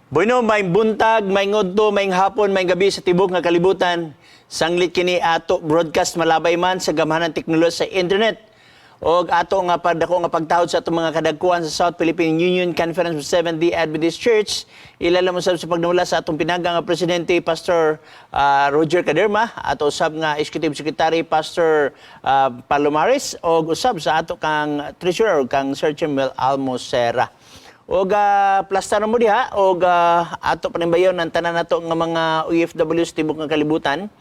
Bueno, may buntag, may ngodto, may hapon, may gabi sa tibok nga kalibutan. Sanglit kini ato broadcast malabay man sa gamhanan teknolohiya sa internet. O ato nga padako nga pagtawad sa atong mga kadagkuan sa South Philippine Union Conference of Seventh-day Adventist Church. Ilala mo sa pagdumula sa atong pinagang nga presidente Pastor Roger Caderma at usab nga Executive Secretary Pastor Palomares o usab sa ato kang Treasurer kang Sir Chimel Almosera. Og plastar mo diha og ato panimbayon ng tanan nato nga mga OFWs tibok nga kalibutan.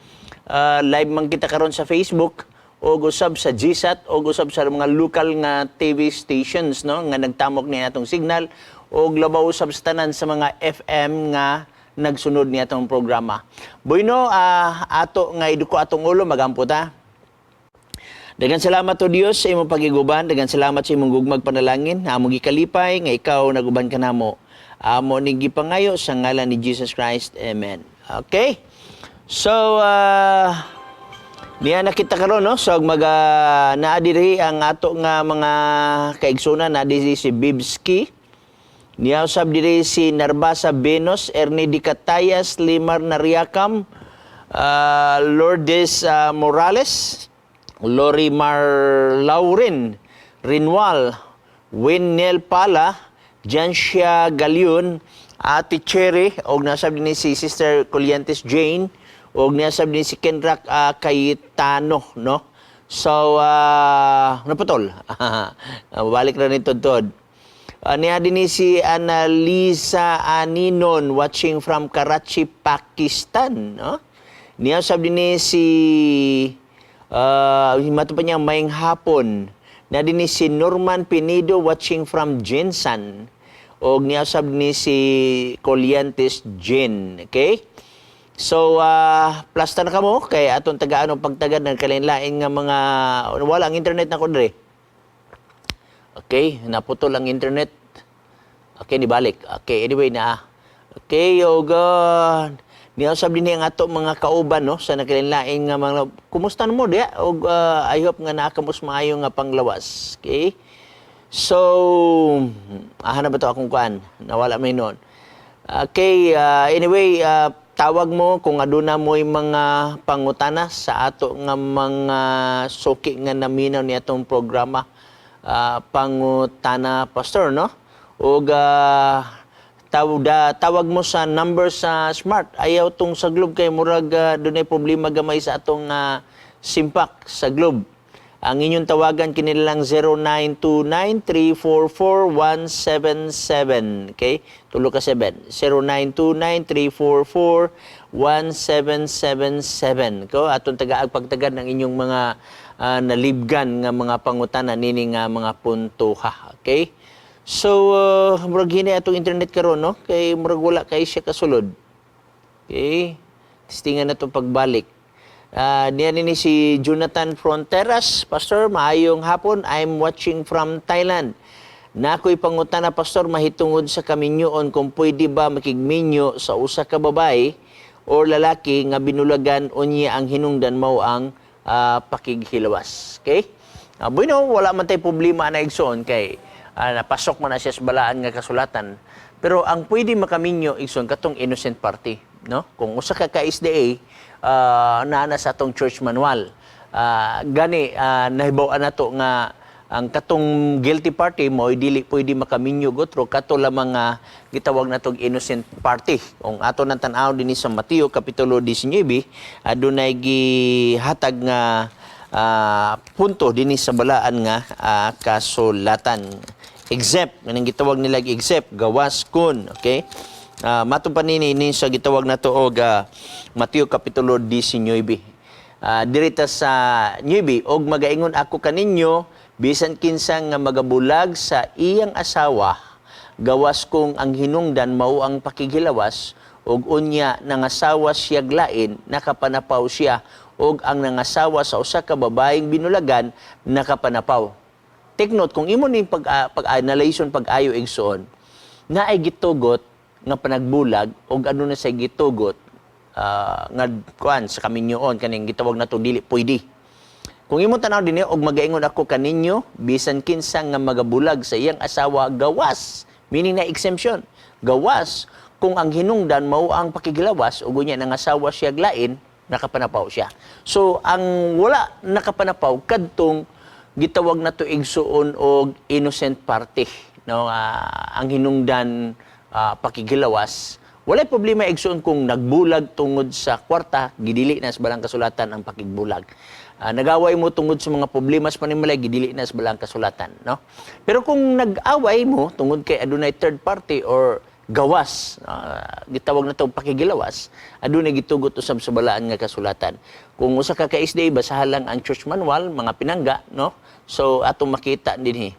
Live man kita karon sa Facebook og usab sa GSAT og usab sa mga local nga TV stations no nga nagtamok ni atong signal og labaw usab sa tanan sa mga FM nga nagsunod ni atong programa. Bueno, ato nga iduko atong ulo magampo ta. Daghang salamat o Dios sa imong pagiguban, daghang salamat sa imong gugmag panalangin, among gikalipay nga ikaw naguban kanamo. Amo ning gipangayo sa ngalan ni Jesus Christ. Amen. Okay? So niya nakita karon no, so naa diri ang ato nga mga kaigsunan na diri si Bibski. Niya usab diri si Narbasa Benos, Ernie Dicatayas, Limar Nariacam, Lourdes Morales, Lori Mar Lauren, Rinwal, Winnel Pala, Jancia Galion, Ate Cherry, og nasab din si Sister Coliantes Jane, og nasab din si Kendrak Cayetano, no? So, naputol. Balik na rin tod. Niya din si Annalisa Aninon, watching from Karachi, Pakistan, no? Niya sab din si himato pa niya mayang hapon na din si Norman Pinedo watching from Jensan o niyasab ni si Coliantes Jen. Okay? So, plasta na kamo kay atong tagaan o pagtagad ng kalinlain nga mga wala ang internet na ko dre. Okay? Naputol ang internet. Okay, nibalik. Okay, anyway na. Okay, oh God. Niyausab din ang ato mga kauban no sa nakalinlain nga mga kumusta mo dia og I hope nga nakamos maayo nga panglawas. Okay? So na ba to akong kuan? Nawala may noon. Okay, anyway, tawag mo kung aduna mo'y mga pangutana sa ato nga mga suki nga naminaw ni atong programa pangutana pastor no. Og tawag mo sa number sa smart. Ayaw tong sa Globe kay murag dunay problema gamay sa atong simpak sa Globe. Ang inyong tawagan kinilang 0929-344-177. Okay? Tulo ka 7. 0929-344-1777. Ko atong tagaag pagtagad ng inyong mga nalibgan nga mga pangutana nini nga mga puntuha. Okay? So, murag hini atong internet karon no? Kay murag wala kay siya kasulod. Okay? Testingan na itong pagbalik. Niyan ni si Jonathan Fronteras. Pastor, maayong hapon. I'm watching from Thailand. Na ako'y pangutana, Pastor, mahitungod sa kaminyoon kung pwede ba makigminyo sa usa ka babae o lalaki nga binulagan o niya ang hinungdan mao ang pakighilawas. Okay? Bueno, wala man tay problema na igsoon kay napasok man na siya sa balaan nga kasulatan. Pero ang pwede makaminyo igsoon katong innocent party, no? Kung usa ka SDA naa sa atong church manual. Gani nahibaw-an nato nga ang katong guilty party mo dili pwede makaminyo gotro kato lamang gitawag natong innocent party. Kung ato nang tan-aw dinhi sa Mateo kapitulo 19 adunay gihatag nga punto dinhi sa balaan nga kasulatan. Exempt, manang gitawag nila exempt, gawas kun, okay? Matong panini ni sa gitawag nato og Mateo kapitulo 19. Dirita sa 9 og magaingon ako kaninyo bisan kinsa nga magabulag sa iyang asawa, gawas kung ang hinungdan mao ang pakighilawas og unya nangasawa siya glain, nakapanapaw siya og ang nangasawa sa usa ka babaeng binulagan nakapanapaw. Take note, kung imo ni pag-analyzon pag-ayo igsoon, na ay gitugot nga panagbulag o ano na sa gitugot nga kuan sa kaminyoon kaning gitawag nato dili pwede. Kung imo tanaw dinhi og magaingon ako kaninyo bisan kinsa nga magabulag sa iyang asawa gawas, meaning na exemption. Gawas kung ang hinungdan mao ang pakigilawas ug unya nangasawa siya lain, nakapanapaw siya. So ang wala nakapanapaw kadtong gitawag nato igsuon og innocent party, no? Ang hinungdan pakigilawas, walay problema igsuon kung nagbulag tungod sa kwarta, gidili na sa balang kasulatan ang pakigbulag. Nag-away mo tungod sa mga problema sa panimalay, gidili na sa balang kasulatan, no? Pero kung nag-away mo tungod kay adunay third party or gawas, gitawag na itong pakigilawas, adunay gitugot usab sa balaan nga kasulatan. Kung usa ka ka-SDA, basahan lang ang church manual, mga pinangga, no? So atong makita dinhi.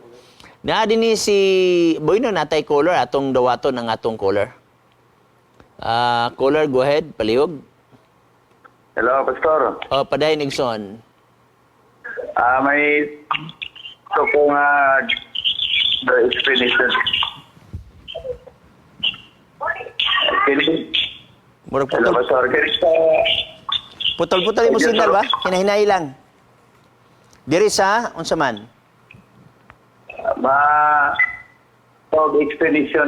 Na dinhi si Boyno natay caller, atong dawaton ang atong caller. Caller, go ahead, palihog. Hello, Pastor. Padayon Igsoon. May ito po nga the explanation. Murag Hello, putol. Pastor. Putol-putol mo signal ba? Hinahinay lang. Diri sa unsa man? Explanation.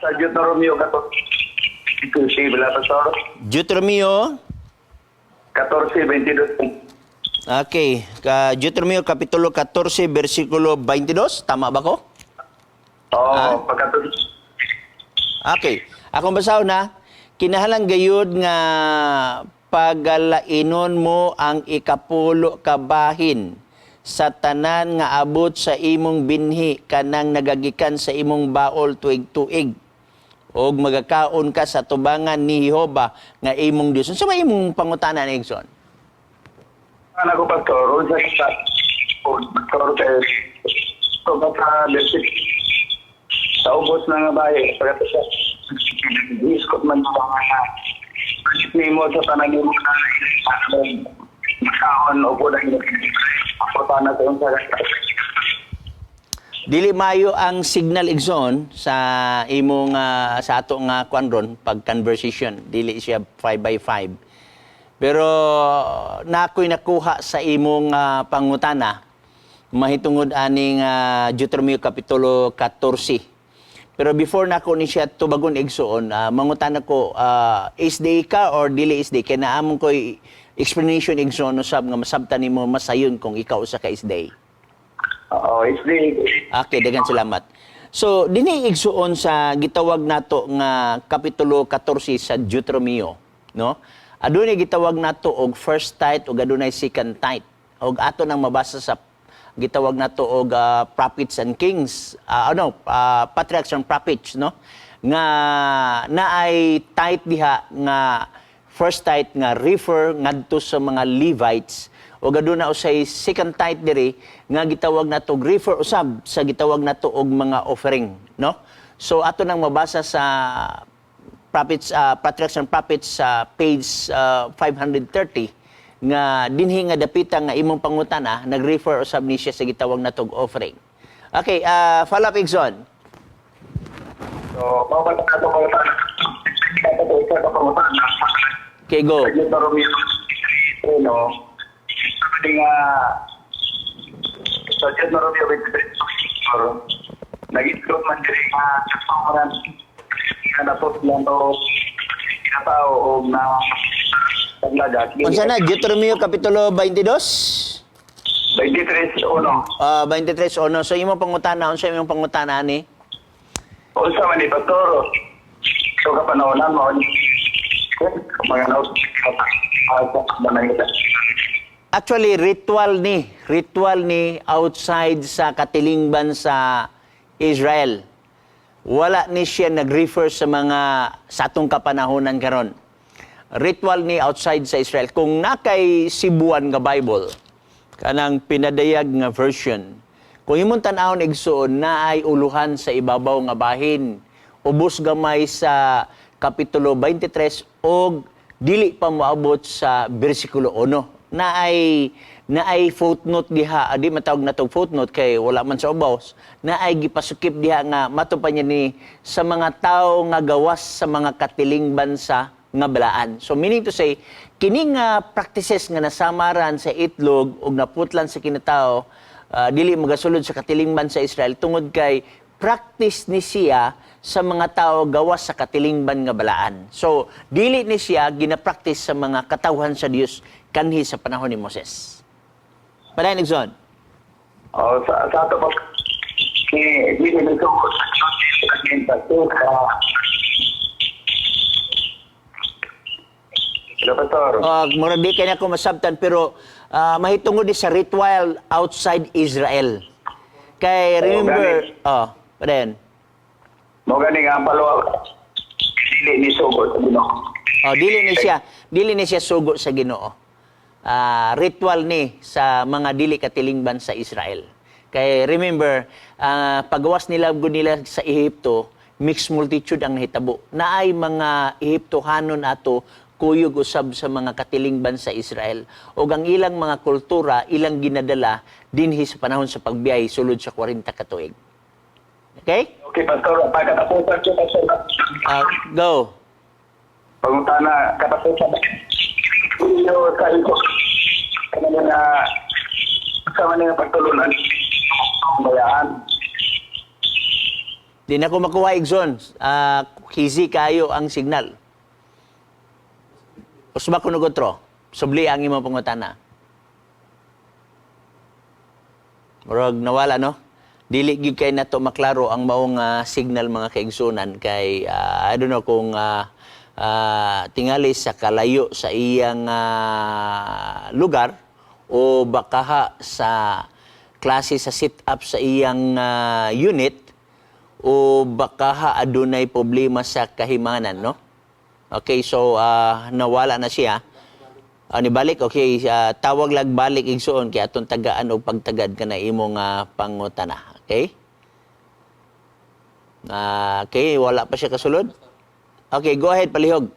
Sa Deuteronomio 14, Pastor. Deuteronomio. 14:22. Okay, Deuteronomio kapitulo 14 bersikulo 22, tama ba ko? Oo, pagkatapos. Okay, akong basaw na, kinahanglan gayud nga pagalainon mo ang ikapulo ka bahin sa tanan nga abot sa imong binhi kanang nagagikan sa imong baol tuig-tuig. Og magakaon ka sa tubangan ni Jehova nga imong Dios. Unsa may imong pangutana ni Igsoon? Ano ko, Pastor? Unsa ka? Pastor, so baka basic sa ubos na nga bahay. Pagkatapos siya, iskot man sa mga ni mo sa tanan mo na makaon o po dahil ako na sa unsa ka. Dili mayo ang signal Igsoon sa imong sa ato nga kwanron pag conversation, dili siya 5x5. Pero nakoy nakuha sa imong pangutana mahitungod aning Deuteronomio kapitulo 14. Pero before nako ni siya tubagon Igsoon, mangutana ko, SDA ka or dili SDA? Kaya naamon ko explanation Igsoon usab nga masabtan nimo masayon kung ikaw usa ka SDA. Oo, SDA. Okay, daghang salamat. So, dinhi igsuon sa gitawag nato nga kapitulo 14 sa Deuteronomio, no? Adunay gitawag nato og first tithe ug adunay second tithe. Og ato nang mabasa sa gitawag nato og prophets and kings, patriarchs and prophets, no? Nga naay tithe diha nga first tithe nga refer ngadto sa mga Levites o aduna usay second tithe diri nga gitawag nato refer usab sa gitawag nato og mga offering, no? So ato nang mabasa sa prophets, patriarchs and prophets sa page 530 nga dinhi nga dapita nga imong pangutana nag-refer usab ni siya sa gitawag nato og offering. Okay, follow up Igsoon. So, bawat ato ko Okay, go. no. Sabi nga sa Deuteronomio 23, nag-itlog man diri nga sa pangalan nga napot lang to kinatao o na paglagat. Unsa na Deuteronomio kapitulo 22? 23:1. 23:1. So imong pangutana, unsa imong pangutana ni? Unsa man ni Pastor? So kapanahonan mo mga naut Actually, ritual ni outside sa katilingban sa Israel. Wala ni siya nag-refer sa mga sa atong kapanahonan karon. Ritual ni outside sa Israel. Kung nakay Sibuan nga Bible, kanang pinadayag nga version, kung imong tan-awon igsuon na ay uluhan sa ibabaw nga bahin, ubos gamay sa kapitulo 23 og dili pa moabot sa bersikulo 1. Na ay footnote diha, di matawag na tong footnote kay wala man sa ubaw, na ay gipasukip diha nga matupan niya ni sa mga tao nga gawas sa mga katiling bansa nga balaan. So meaning to say, kini nga practices nga nasamaran sa itlog ug naputlan sa kinatao, dili magasulod sa katilingban sa Israel tungod kay practice ni siya sa mga tao gawas sa katilingban nga balaan. So, dili ni siya gina-practice sa mga katawhan sa Dios kanhi sa panahon ni Moses. Padayon Igsoon. Sa ato pa, hindi nito sa kinta to. Hello, Pastor. Murag di kaya ako masabtan, pero mahitungod di sa ritual outside Israel. Kay remember, padayon. Mo gani nga ang paluwa. Dili ni sugot sa Ginoo. Dili ni siya sugo sa Ginoo. Ritual ni sa mga dili katilingban sa Israel. Kay remember, pagawas nila sa Ehipto, mixed multitude ang nahitabo. Naay mga Ehiptohanon ato kuyog usab sa mga katilingban sa Israel. O ang ilang mga kultura, ilang ginadala dinhi sa panahon sa pagbiyahe sulod sa 40 ka tuig. Okay? Okay, Pastor. Pagkatapusan ko, Pastor. Go. Pagutana, katapusan. Iyo, sa ito. Kaya na, kasama na yung pagtulunan. Bayaan. Di na ko makuha, Igsoon. Easy kayo ang signal. Usba ko nagotro. Subli ang imong pangutana. Murag nawala, no? Dili gyud kay nato maklaro ang maong signal mga kaigsunan kay I don't know kung tingali sa kalayo sa iyang lugar o baka sa klase sa sit-up sa iyang unit o baka adunay problema sa kahimanan, no? Okay, so nawala na siya. Nibalik, okay, tawag lang balik igsuon kay atong tagaan o pagtagad ka na imong pangutana. Okay? Okay, wala pa siya kasulod? Okay, go ahead, palihog.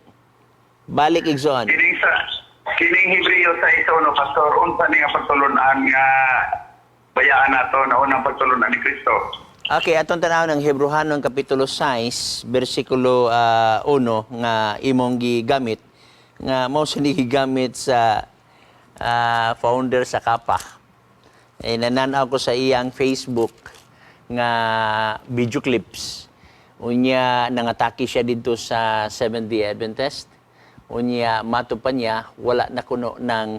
Balik igsuon. Kining Hebreo sa iso, no, Pastor, unsa ni nga pagtulunan nga bayaan nato na unang pagtulunan ni Kristo? Okay, atong tanawon ng Hebrehanon Kapitulo 6, versikulo 1 nga imong gigamit nga mo sinigamit sa founder sa Kapa. Nananaw ko sa iyang Facebook nga video clips. Unya nangatake siya dito sa Seventh-day Adventist. Unya mato pa niya wala na kuno ng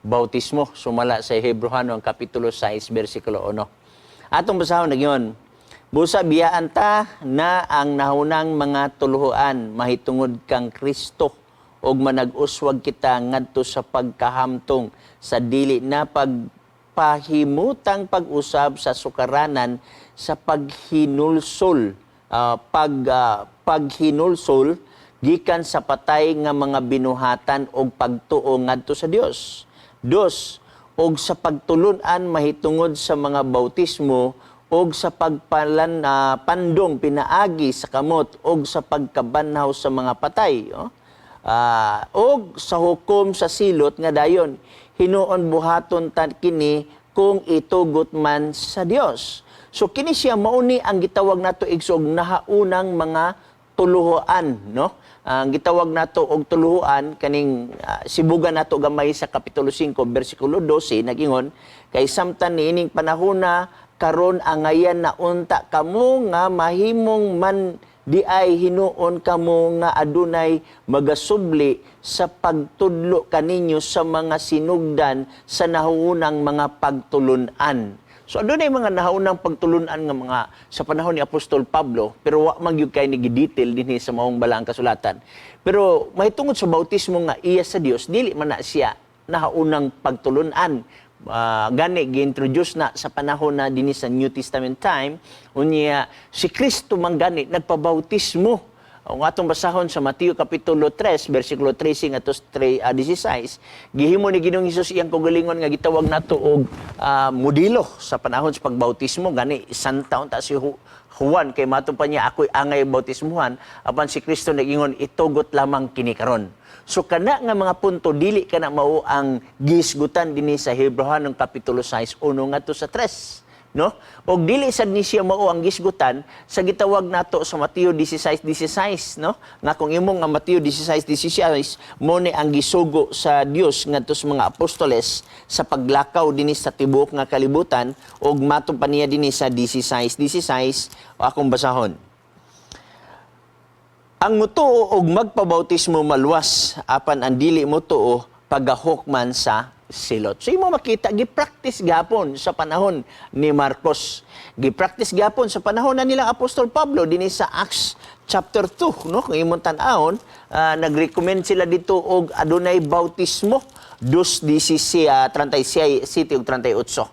bautismo. Sumala sa Hebrehanon Kapitulo 6 versikulo 1. Atong basahon na yun. Busa biyaan ta na ang nahunang mga tuluhuan mahitungod kang Kristo og manag-uswag kita ngadto sa pagkahamtong sa dili na pagpahimutang pag-usab sa sukaranan sa paghinulsol paghinulsol gikan sa patay nga mga binuhatan og pagtuo ngadto sa Dios. Dos, og sa pagtulun-an mahitungod sa mga bautismo og sa pandong pinaagi sa kamot og sa pagkabanhaw sa mga patay. Og sa hukom sa silot nga dayon hinuon buhaton tan kini kung itugot man sa Dios. So kini siya mauni ang gitawag nato igsog nahaunang mga tuluhuan, no? Ang gitawag nato og tuluhuan kaning sibugan nato gamay sa kapitulo 5 bersikulo 12 nagingon kay samtan niining panahona karon angayan na unta kamo nga mahimong man di ay hinuon kamo nga adunay magasubli sa pagtudlo kaninyo sa mga sinugdan sa nahuunang mga pagtulunan. So adunay mga nahaunang pagtulunan nga mga sa panahon ni Apostol Pablo, pero wa man gyud kay ni detail dinhi sa maong balaang kasulatan. Pero mahitungod sa bautismo nga iya sa Dios, dili man na siya nahaunang pagtulunan. Gani gi-introduce na sa panahon na dinhi sa New Testament time unya si Kristo man gani nagpabautismo. Ang atong basahon sa Mateo kapitulo 3 bersikulo 13 ngadto 16 gihimo ni Ginoong Hesus iyang kaugalingon nga gitawag nato og modelo sa panahon sa pagbautismo gani santa unta si Juan kay mato pa niya ako'y angay bautismuhan apan si Kristo nagingon itugot lamang kini karon. So kana nga mga punto dili kana mao ang gisgutan dinhi sa Hebrehanon kapitulo 6 uno ngadto sa 3. no? Og dili sad ni siya mao ang gisgutan sa gitawag nato sa Mateo 16:16, no? Nga kung imong nga Mateo 16:16 mo ni ang gisugo sa Dios ngadto sa mga apostoles sa paglakaw dinhi sa tibuok nga kalibutan og matod pa niya dinhi sa 16:16 o akong basahon. Ang mutuo og magpabautismo maluwas apan ang dili mutuo pagahok man sa silot. So imo makita gi-practice gapon sa panahon ni Marcos. Gi-practice gapon sa panahon na nilang Apostol Pablo dinhi sa Acts chapter 2, no? Kung imong tan-awon, nag-recommend sila dito og adunay bautismo 2:37 ug 38.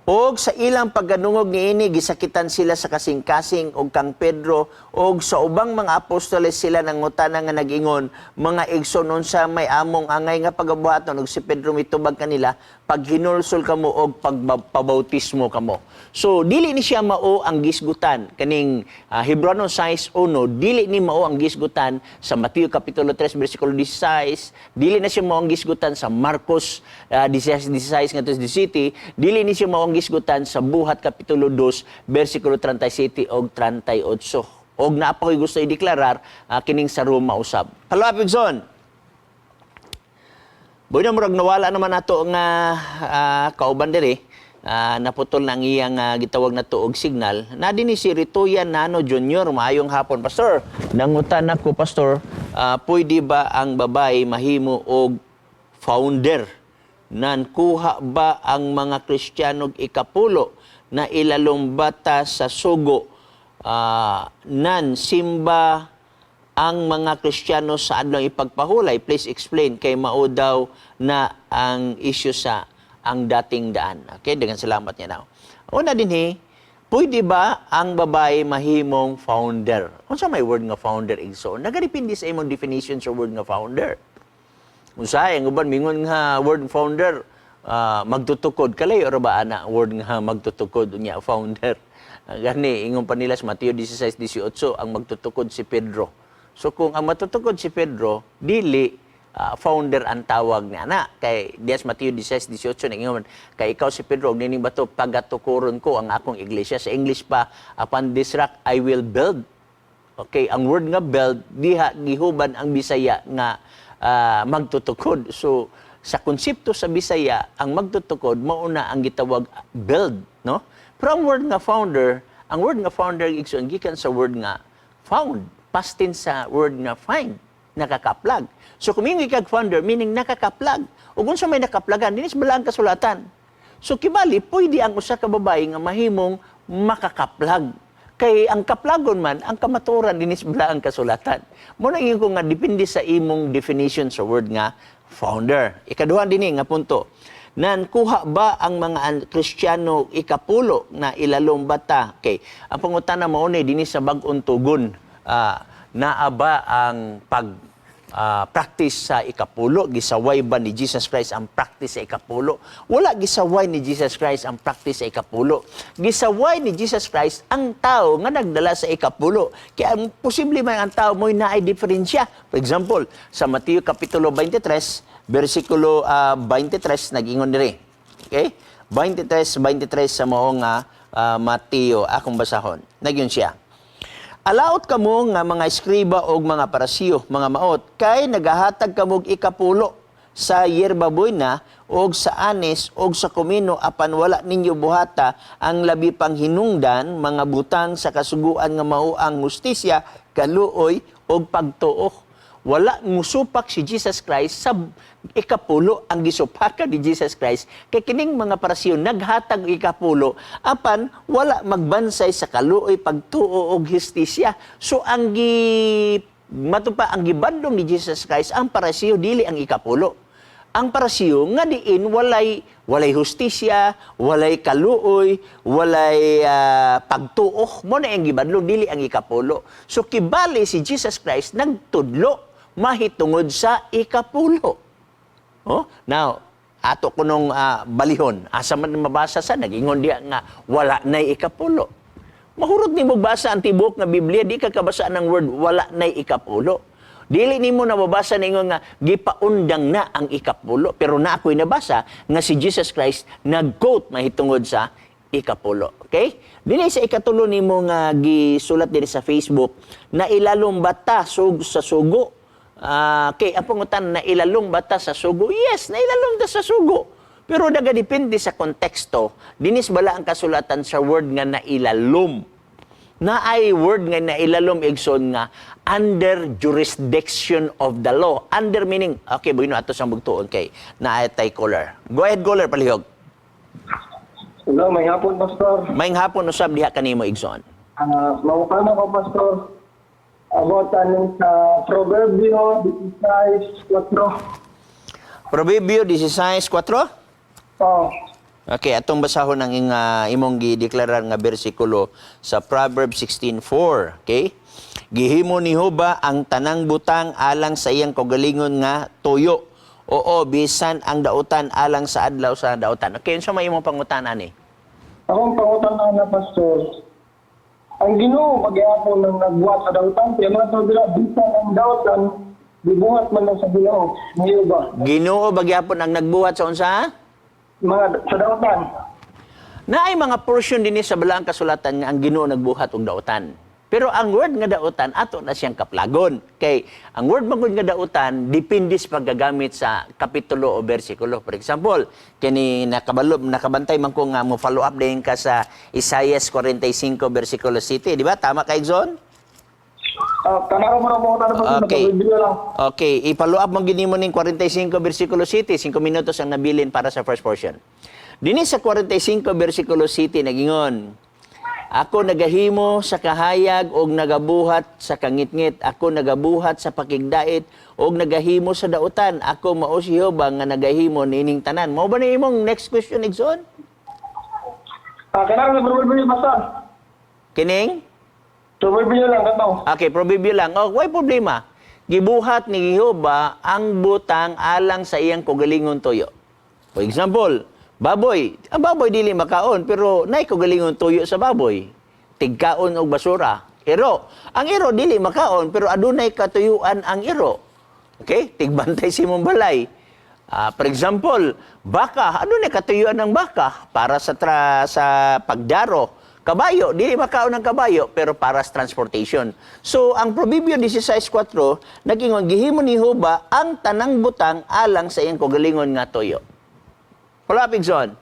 Og sa ilang pagganungog niini gisakitan sila sa kasing-kasing og kang Pedro og sa ubang mga apostoles sila nangutana nga nag-ingon, mga igsoon sa may among angay nga pagabuhaton og si Pedro mitubag kanila pag hinulsol kamo og pagpabautismo kamo. So dili ni siya mao ang gisgutan kaning Hebreo 6:1, dili ni mao ang gisgutan sa Mateo kapitulo 3 bersikulo 16, dili na siya mao ang gisgutan sa Marcos 16:16 ngadto 17, dili ni siya mao ang gisgutan sa Buhat kapitulo 2 bersikulo 37 og 38. Og naapa ko'y gusto i-deklarar kining sa Roma usab. Palapig zon. Buhay na murag nawala naman nato nga kauban diri. Naputol na ang iyang gitawag na tuog signal. Na din si Rituyan Nano Jr. Maayong hapon, Pastor. Nangutan ako, Pastor, pwede ba ang babae mahimo og founder? Nankuha ba ang mga Kristiyanog ikapulo na ilalong bata sa sugo? Nan simba ang mga Kristiyano sa adlaw ipagpahulay? Please explain kay mao daw na ang issue sa ang dating daan. Okay, dengan salamat niya now. Una dinhi, pwede ba ang babae mahimong founder? Unsa may word nga founder igsoon? Nagadepende sa imong definition sa word nga founder. Unsay ang uban mingon nga word founder, magtutukod kalayo ra ba ana word nga magtutukod unya founder. Gani ingon pa nila sa Mateo 16:18 ang magtutukod si Pedro. So kung ang matutukod si Pedro, dili founder ang tawag niya na. Kay Dias Mateo 16:18 ingon kay ikaw si Pedro og nining bato pagatukuron ko ang akong iglesia. Sa English pa, upon this rock I will build. Okay, ang word nga build diha gihuban ang Bisaya nga magtutukod. So sa konsepto sa Bisaya, ang magtutukod mao na ang gitawag build, no? Pero ang word nga founder igsoon gikan sa word nga found, past tense sa word nga find, nakakaplag. So kung mingi kag founder, meaning nakakaplag. Ug unsa may nakaplagan, dinis bala ang kasulatan. So kibali, pwede ang usa ka babae nga mahimong makakaplag. Kay ang kaplagon man, ang kamaturan dinis bala ang kasulatan. Muna ingon ko nga depende sa imong definition sa word nga founder. Ikaduha dinhi nga punto. Nankuha ba ang mga Kristiyano ikapulo na ilalong bata? Okay. Ang pangutana mao ni dinhi sa bag-ong tugon. Naa ba ang practice sa ikapulo? Gisaway ba ni Jesus Christ ang practice sa ikapulo? Wala gisaway ni Jesus Christ ang practice sa ikapulo. Gisaway ni Jesus Christ ang tao nga nagdala sa ikapulo. Kaya posible man ang tao mo'y naay diferensya. For example, sa Mateo kapitulo 23, versikulo 23, nag-ingon diri. Okay? 23 sa maong Mateo, akong basahon. Nagyon siya. Alaot kamo nga mga eskriba og mga parasiyo, mga maot, kay nagahatag kamog ikapulo sa yerbaboy na og sa anis og sa kumino apan wala ninyo buhata ang labi pang hinungdan, mga butang sa kasuguan nga mao ang hustisya, kaluoy og pagtuo. Wala musupak si Jesus Christ sa ikapulo ang gisupakan ni Jesus Christ kay kining mga parasiyo naghatag ikapulo apan wala magbansay sa kaluoy pagtuo og hustisya. So ang matupa ang gibandong ni Jesus Christ ang parasiyo dili ang ikapulo. Ang parasiyo nga diin walay hustisya, walay kaluoy, walay pagtuo mo na ang gibandong dili ang ikapulo. So kibali si Jesus Christ nagtudlo mahitungod sa ikapulo. Oh, now, ato ko nung balihon, asa man mabasa sa, nag-ingon diya nga, wala na'y ikapulo. Mahurot ni mo basa ang tibok nga Biblia, di ka kabasa ng word, wala na'y ikapulo. Dili ni mo nababasa na ingon nga, gipaundang na ang ikapulo. Pero na ako'y nabasa nga si Jesus Christ nag-quote mahitungod sa ikapulo. So, ikapulo. Okay? Dili sa ikatulo nimo nga gisulat diri sa Facebook na ilalong bata sa sugo. Okay, ang pangutan na ilalong bata sa sugo. Yes, na ilalong ta sa sugo. Pero nagadepende sa konteksto. Dinis bala ang kasulatan sa word nga na ilalom. Na ay word nga na ilalom igsoon nga under jurisdiction of the law. Under meaning, okay, bugino ato sang bugtuon kay na ay tay caller. Go ahead, caller, palihog. Hello, may hapon, Pastor. Mayng hapon usab diha kanimo igsoon. Mawakana ko, Pastor. About aning sa Proverbio 16:4. Proverbio 16:4. Oh, Okay, atong basahon ang imong gideklarar nga bersikulo sa Proverbs 16:4. Okay? Gihimo ni Hoba ang tanang butang alang sa iyang kaugalingon nga tuyo. Oo, bisan ang dautan alang sa adlaw sa dautan. Okay, unsa may imong pangutanan ni? akong pangutan na, Pastor. Ang Ginoo magyapon nang nagbuhat sa dautan, kaya mga tawag bisan ang dautan, dibuhat man lang sa Ginoo. Niyo ba? Ginoo bagyapon ang nagbuhat sa unsa? Mga sa dautan. Naay mga portion dinhi sa balaang kasulatan nga ang Ginoo nagbuhat og dautan. Pero ang word nga dautan ato na siyang kaplagon. Kay ang word magud nga dautan depende sa paggagamit sa kapitulo o bersikulo. For example, kini nakabantay man ko nga mo follow up din ka sa Isaiah 45 bersikulo 7, di ba? Tama kay Zon? Kanaro mo na pangutan na, Pastor. Okay. Proverbio lang. Okay, i-follow up mo gini mo ning 45 bersikulo 7, 5 minutos ang nabilin para sa first portion. Dinhi sa 45 bersikulo 7 nagingon, ako nagahimo sa kahayag og nagabuhat sa kangitngit. Ako nagabuhat sa pakigdait og nagahimo sa dautan. Ako mao si Jehova nga nagahimo nining tanan. Mao ba ni imong next question, Igsoon? Kanaro sa Proverbio, Pastor. Kining? Proverbio lang, kataw. Okay, probibyo lang. Oh, why problema? Gibuhat ni Jehova ang butang alang sa iyang kaugalingon tuyo. For example, baboy. Ang baboy dili makaon, pero nay kaugalingon tuyo sa baboy. Tigkaon og basura. Iro. Ang iro dili makaon, pero adunay katuyuan ang iro. Okay? Tigbantay si mong balay. For example, baka. Adunay katuyuan ng baka para sa pagdaro. Kabayo, dili makaon ng kabayo, pero para sa transportation. So, ang Proverbio 16:4, nagingon, gihimo ni Jehova ang tanang butang alang sa iyang kaugalingon nga tuyo. Wala, Pigson.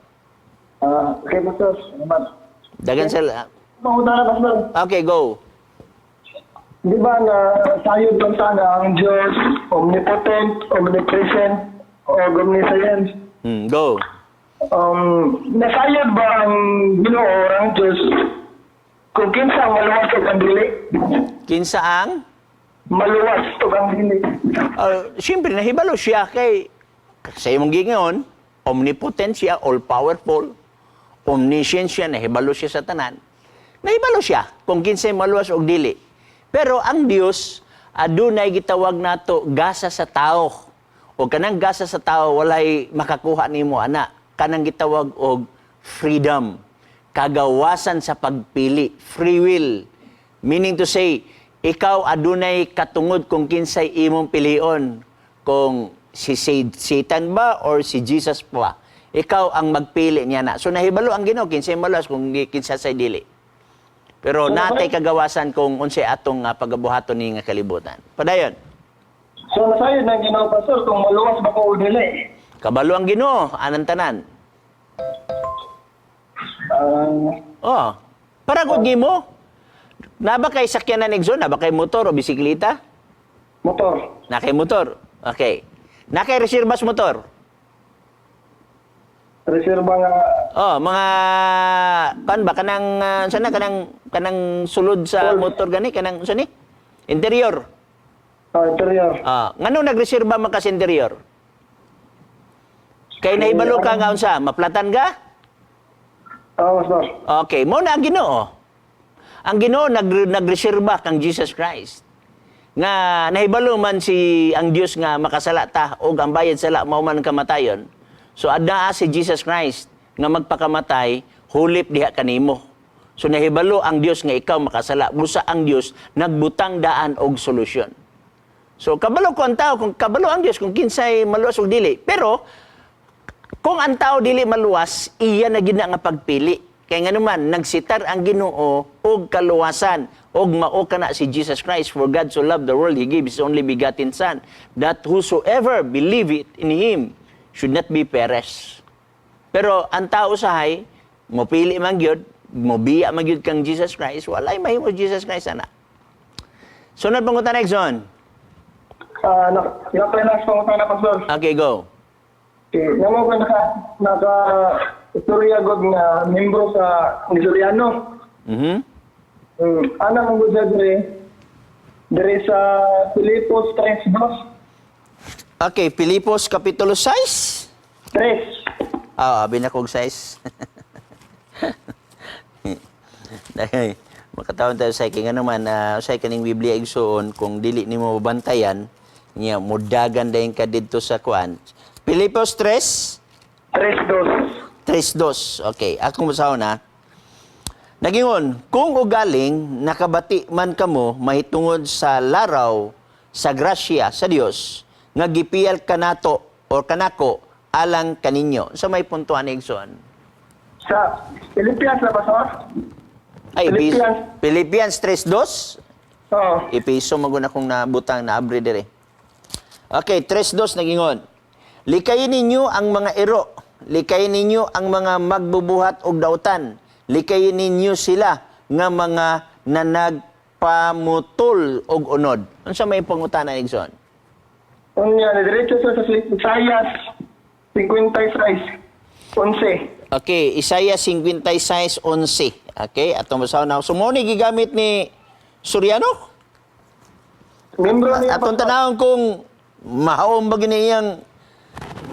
Okay, Pastor. Salamat. Dagan sila. Pangutan na, Pastor. Okay, go. Di ba na sayod lang sana ang Diyos, omnipotent, omnipresent, o omniscience? Go. Nasayod ba ang Ginoo ang Diyos kung kinsa maluwas o ang dili? Kinsa ang? Maluwas o ang dili. Siyempre, nahibalo siya kay sa imong gingon, omnipotent siya, all-powerful, omniscient siya, nahibalo siya sa tanan. Nahibalo siya kung kinsay maluwas o dili. Pero ang Dios, adunay gitawag nato gasa sa tao. O kanang gasa sa tao, walay makakuha nimo ana. Kanang gitawag og freedom. Kagawasan sa pagpili. Free will. Meaning to say, ikaw adunay katungod kung kinsay imong pilion. Kung si Satan ba or si Jesus pa. Ikaw ang magpili niya na. So nahibalo ang Ginoo kinsay maluwas kung kinsa say dili. Pero natay kagawasan kung unsay atong pagabuhaton ni nga kalibutan. Padayon. So nasayod na ang Ginoo, Pastor, kung maluwas ba ko o dili? Kabalo ang Ginoo anang tanan. Para gud gimo. Naba kay sakyanan igsoon, naba kay motor o bisikleta? Motor. Na kay motor. Okay. Na kay reserbas motor. Reserva nga. Mga kan ba kanang sana kanang sulod sa motor gani kanang ni? Interior. Interior. Ngano nagreserba man ka sa interior? Kay nahibalo ka nga unsa, maplatan ka? Pastor. Okay, mo na ang Ginoo. Ang Ginoo nagreserba kang Jesus Christ. Nga nahibalo man ang Dios nga makasala ta og ang bayad sala mao man kamatayon. So addaa si Jesus Christ nga magpakamatay hulip diha kanimo. So nahibalo ang Dios nga ikaw makasala. Busa ang Dios nagbutang daan og solusyon. So kabalo ko ang tao, kung kabalo ang Dios kung kinsay maluwas og dili. Pero kung ang tao dili maluwas, iya na gid nga pagpili. Kay nga naman, nagsitar ang Ginoo og kaluwasan, og mao kana si Jesus Christ. For God so loved the world, He gave His only begotten Son, that whosoever believe it in Him should not be perish. Pero ang tao sahay, mopili man gyud, mobiya man gyud kang Jesus Christ, walay mahimo Jesus Christ ana. Sunod pangutan next one. Nakapenas pa na pastor. Okay, go. Okay, namo ko istorya god nga membro sa Nigeriano. Ana mo gud dire sa Filipos 3:2. Okay, Filipos Kapitulo 6. 3. Binakog 6. Dahil, makatawon tayo sa ikinga naman, sa kaning Biblia igsuon, kung dili ni mo bantayan, niya, mudagan dahin ka dito sa kuan. Filipos 3. 3:2. Okay, akong basaw na. Nagingon, kung ugaling nakabati man kamo mahitungod sa laraw sa grasya sa Dios nga gipiyal kanato or kanako alang kaninyo. Sa may puntuan igsoon. Sa Philippians na pastor? Ay, Philippians. Philippians 3:2. Oo. Ipiso maguna kong nabutang na abri dire. Okay, 3:2 nagingon. Likayin ninyo ang mga iro. Likayin ninyo ang mga magbubuhat og dautan. Likayin ninyo sila nga mga nanagpamutol og unod. Unsa may pangutana igsoon? Unya, diretso sa Isaiah 56:11. Okay, Isaiah 56:11. Okay, atong basaw na. So mo ni gigamit ni Soriano? Membro niya Atong tanawon kung mahaom ba gini iyang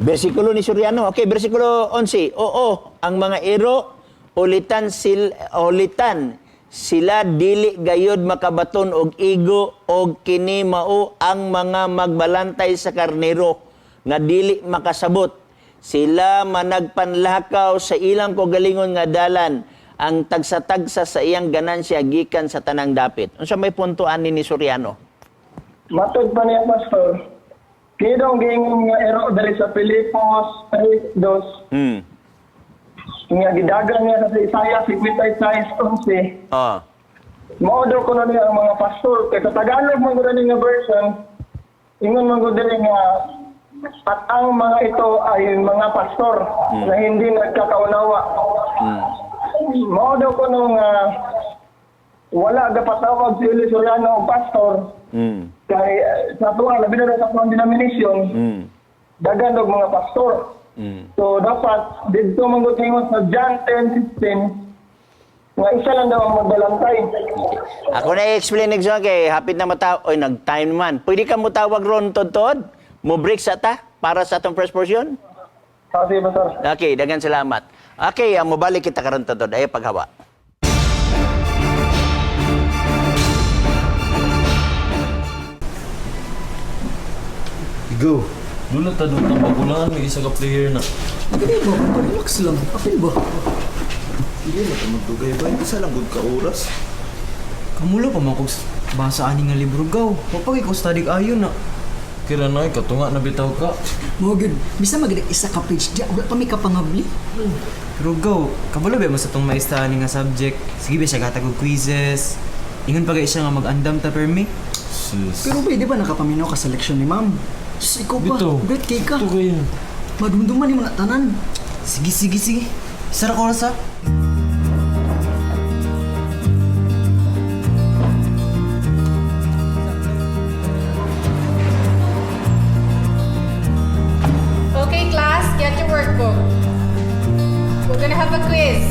bersikulo ni Soriano. Okay, bersikulo 11. Oo, ang mga iro ulitan sila dili gayod makabaton og igo og kini mao ang mga magbalantay sa karnero nga dili makasabot. Sila managpanlakaw sa ilang kogalingon nga dalan ang tagsa-tagsa sa iyang ganansya gikan sa tanang dapit. Unsa may puntuan ni Soriano? matod pa niya pastor. Kidong gingon nga ero dali sa Filipos 3:2. Nga gidagan niya sa Isaiah 56:11. Mao daw ko na niya ang mga pastor kay sa Tagalog man gud nga version ingon man gud nga at ang mga ito ay mga pastor na hindi nagkakaunawa. Mao daw ko nung wala dapat tawag si Eli Soriano og pastor. Kay sa tuwa labi na sa denomination. Dagan og mga pastor. So dapat dito man gud ingon sa John 10:16 nga isa lang daw ang magbalantay. Ako na i-explain nagsa kay hapit na oy nag-time man. Pwede ka mo tawag ron tod mo break sa ta para sa atong first portion? Sige, pastor. Okay, dagan salamat. Okay, mobalik kita karon tod ay paghawa. Go. Doon na tanong ng magulangan, may isa ka player na. Hindi ba? Relax lang. Apil ba? Hindi na ito magtugay ba? Isa lang good ka oras. Kamulo pa man kung basa ani nga libro gaw. Papag ikaw study ayon na. Kira na, katunga na bitaw ka. Mo gud, bisa magidak isa ka page diya, wala pa may kapangabli. Pero gaw, kabulo ba mas itong maista ani nga subject? Sige ba siya gatag og quizzes? Ingon pa kay siya nga mag-andam ta permi? Sis. Pero ba, di ba nakapaminaw ka sa leksyon ni ma'am? Sus, ikaw ba? Bitaw. Great cake ka. Ito kayo. Madumduman ni mo na tanan. Sige. Sara ko oras ha? Okay, class, get your workbook. We're gonna have a quiz.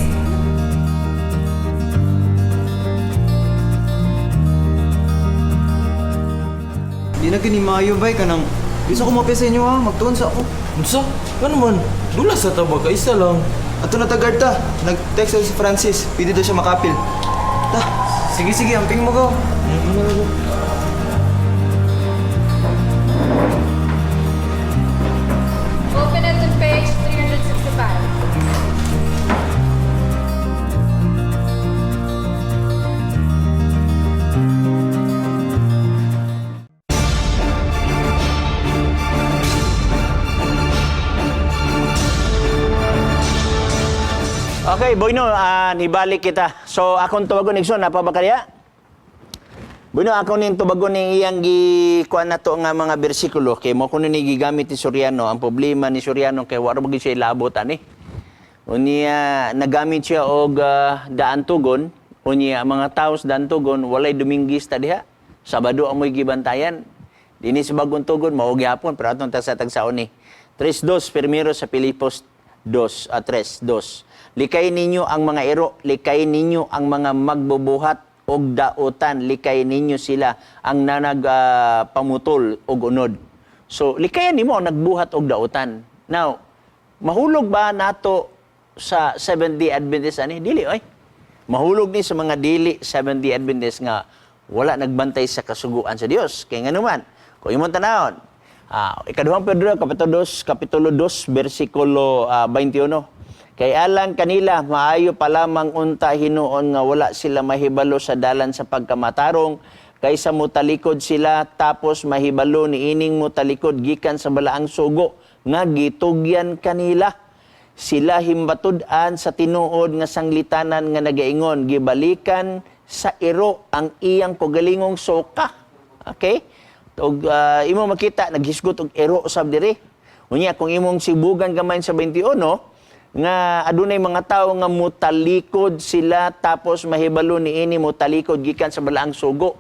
Di na kini maayo bay ka nang isa ko mapya sa inyo ha, magtuon sa ako. Unsa? Ano man? Dula sa taba ka, isa lang. Ato na tagad ta. Nag-text ako si Francis. Pwede daw siya makapil. Ta. Sige, amping mo gaw. Open it to page 365. Okay, Okay, Boyno, nibalik kita. So, akong tuwagon Nixon, napabakarya? Boyno, ako ning tubagon ning iyang kuan na to nga mga bersikulo. Kay mo kuno ni gigamit ni Soriano. Ang problema ni Soriano kay wala mo siya ilabot ani. Unya nagamit siya og daan tugon. Unya mga taos daan tugon walay Dominguista diha. Sabado amoy gibantayan. Dini sa bagong tugon mao gyapon pero atong tagsa-tagsaon ni. 3:2 primero sa Filipos 3:2. Likay ninyo ang mga iro, likay ninyo ang mga magbubuhat og dautan, likay ninyo sila ang pamutol og unod. So likayan nimo ang nagbuhat og dautan. Now, mahulog ba nato sa Seventh-day Adventist ani? Dili oy. Mahulog ni sa mga dili Seventh-day Adventist nga wala nagbantay sa kasuguan sa Dios. Kay nganuman, kung imong tanawon, ikaduhang Pedro kapitulo 2 bersikulo 21. Kay alang kanila maayo pa lamang unta hinuon nga wala sila mahibalo sa dalan sa pagkamatarong kaysa mutalikod sila tapos mahibalo ni ining mutalikod gikan sa balaang sugo nga gitugyan kanila. Sila himbatud-an sa tinuod nga sanglitanan nga nagaingon gibalikan sa iro ang iyang kogalingong soka. Okay? Og imo makita naghisgot og iro usab diri. Unya kung imong sibugan gamay sa 21 nga adunay mga tawo nga mutalikod sila tapos mahibalo niini mutalikod gikan sa balaang sugo.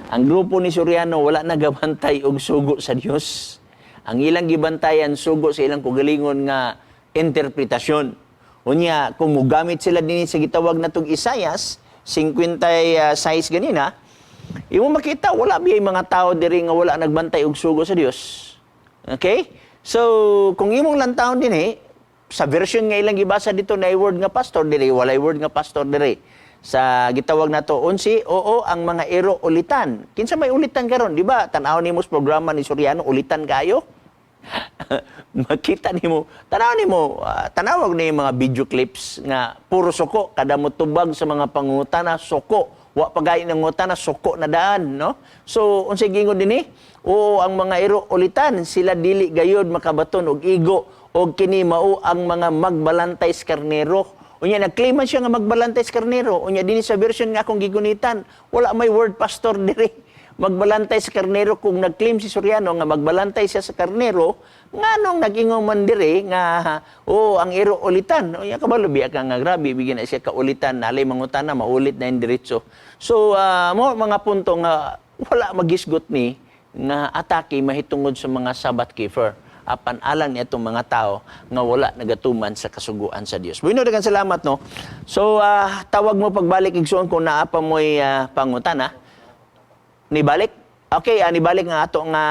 Ang grupo ni Soriano wala nagabantay og sugo sa Dios. Ang ilang gibantayan sugo sa ilang kugalingon nga interpretasyon. Unya kung mugamit sila dinhi sa gitawag natong Isaias 56 ganina, imo makita wala biyay mga tao diri nga wala nagbantay og sugo sa Dios. Okay? So kung imong lantawon dinhi sa version nga ilang gibasa dito na word nga pastor diri, walay word nga pastor diri. Sa gitawag nato unsi, oo ang mga ero ulitan. Kinsa may ulitan karon, di ba? Tan-aw nimo sa programa ni Soriano, ulitan kayo. Makita nimo, tanawag ni mga video clips nga puro suko kada mo tubag sa mga pangutana suko. Wa pagay ng ngutana suko na daan, no? So unsay gingon dinhi? Oo ang mga ero ulitan, sila dili gayod makabaton og igo og kini mao ang mga magbalantay sa karnero. Unya nag-claim man siya nga magbalantay sa karnero. Unya dinhi sa version nga akong gigunitan, wala may word pastor diri. Magbalantay sa karnero kung nag-claim si Soriano nga magbalantay siya sa karnero, nganong nag-ingong man diri nga ang ero ulitan. Unya kabalo biya ka nga grabe bigyan na siya kaulitan, nalay mangutana maulit na yung diretso. So mo mga punto nga wala magisgot ni nga atake mahitungod sa mga Sabbath keeper. Apan alang niya itong mga tao nga wala nagatuman sa kasuguan sa Dios. Bueno, daghang salamat no. So tawag mo pagbalik igsoon kung naa pa mo'y pangutana. Nibalik? Okay, nibalik nga ato nga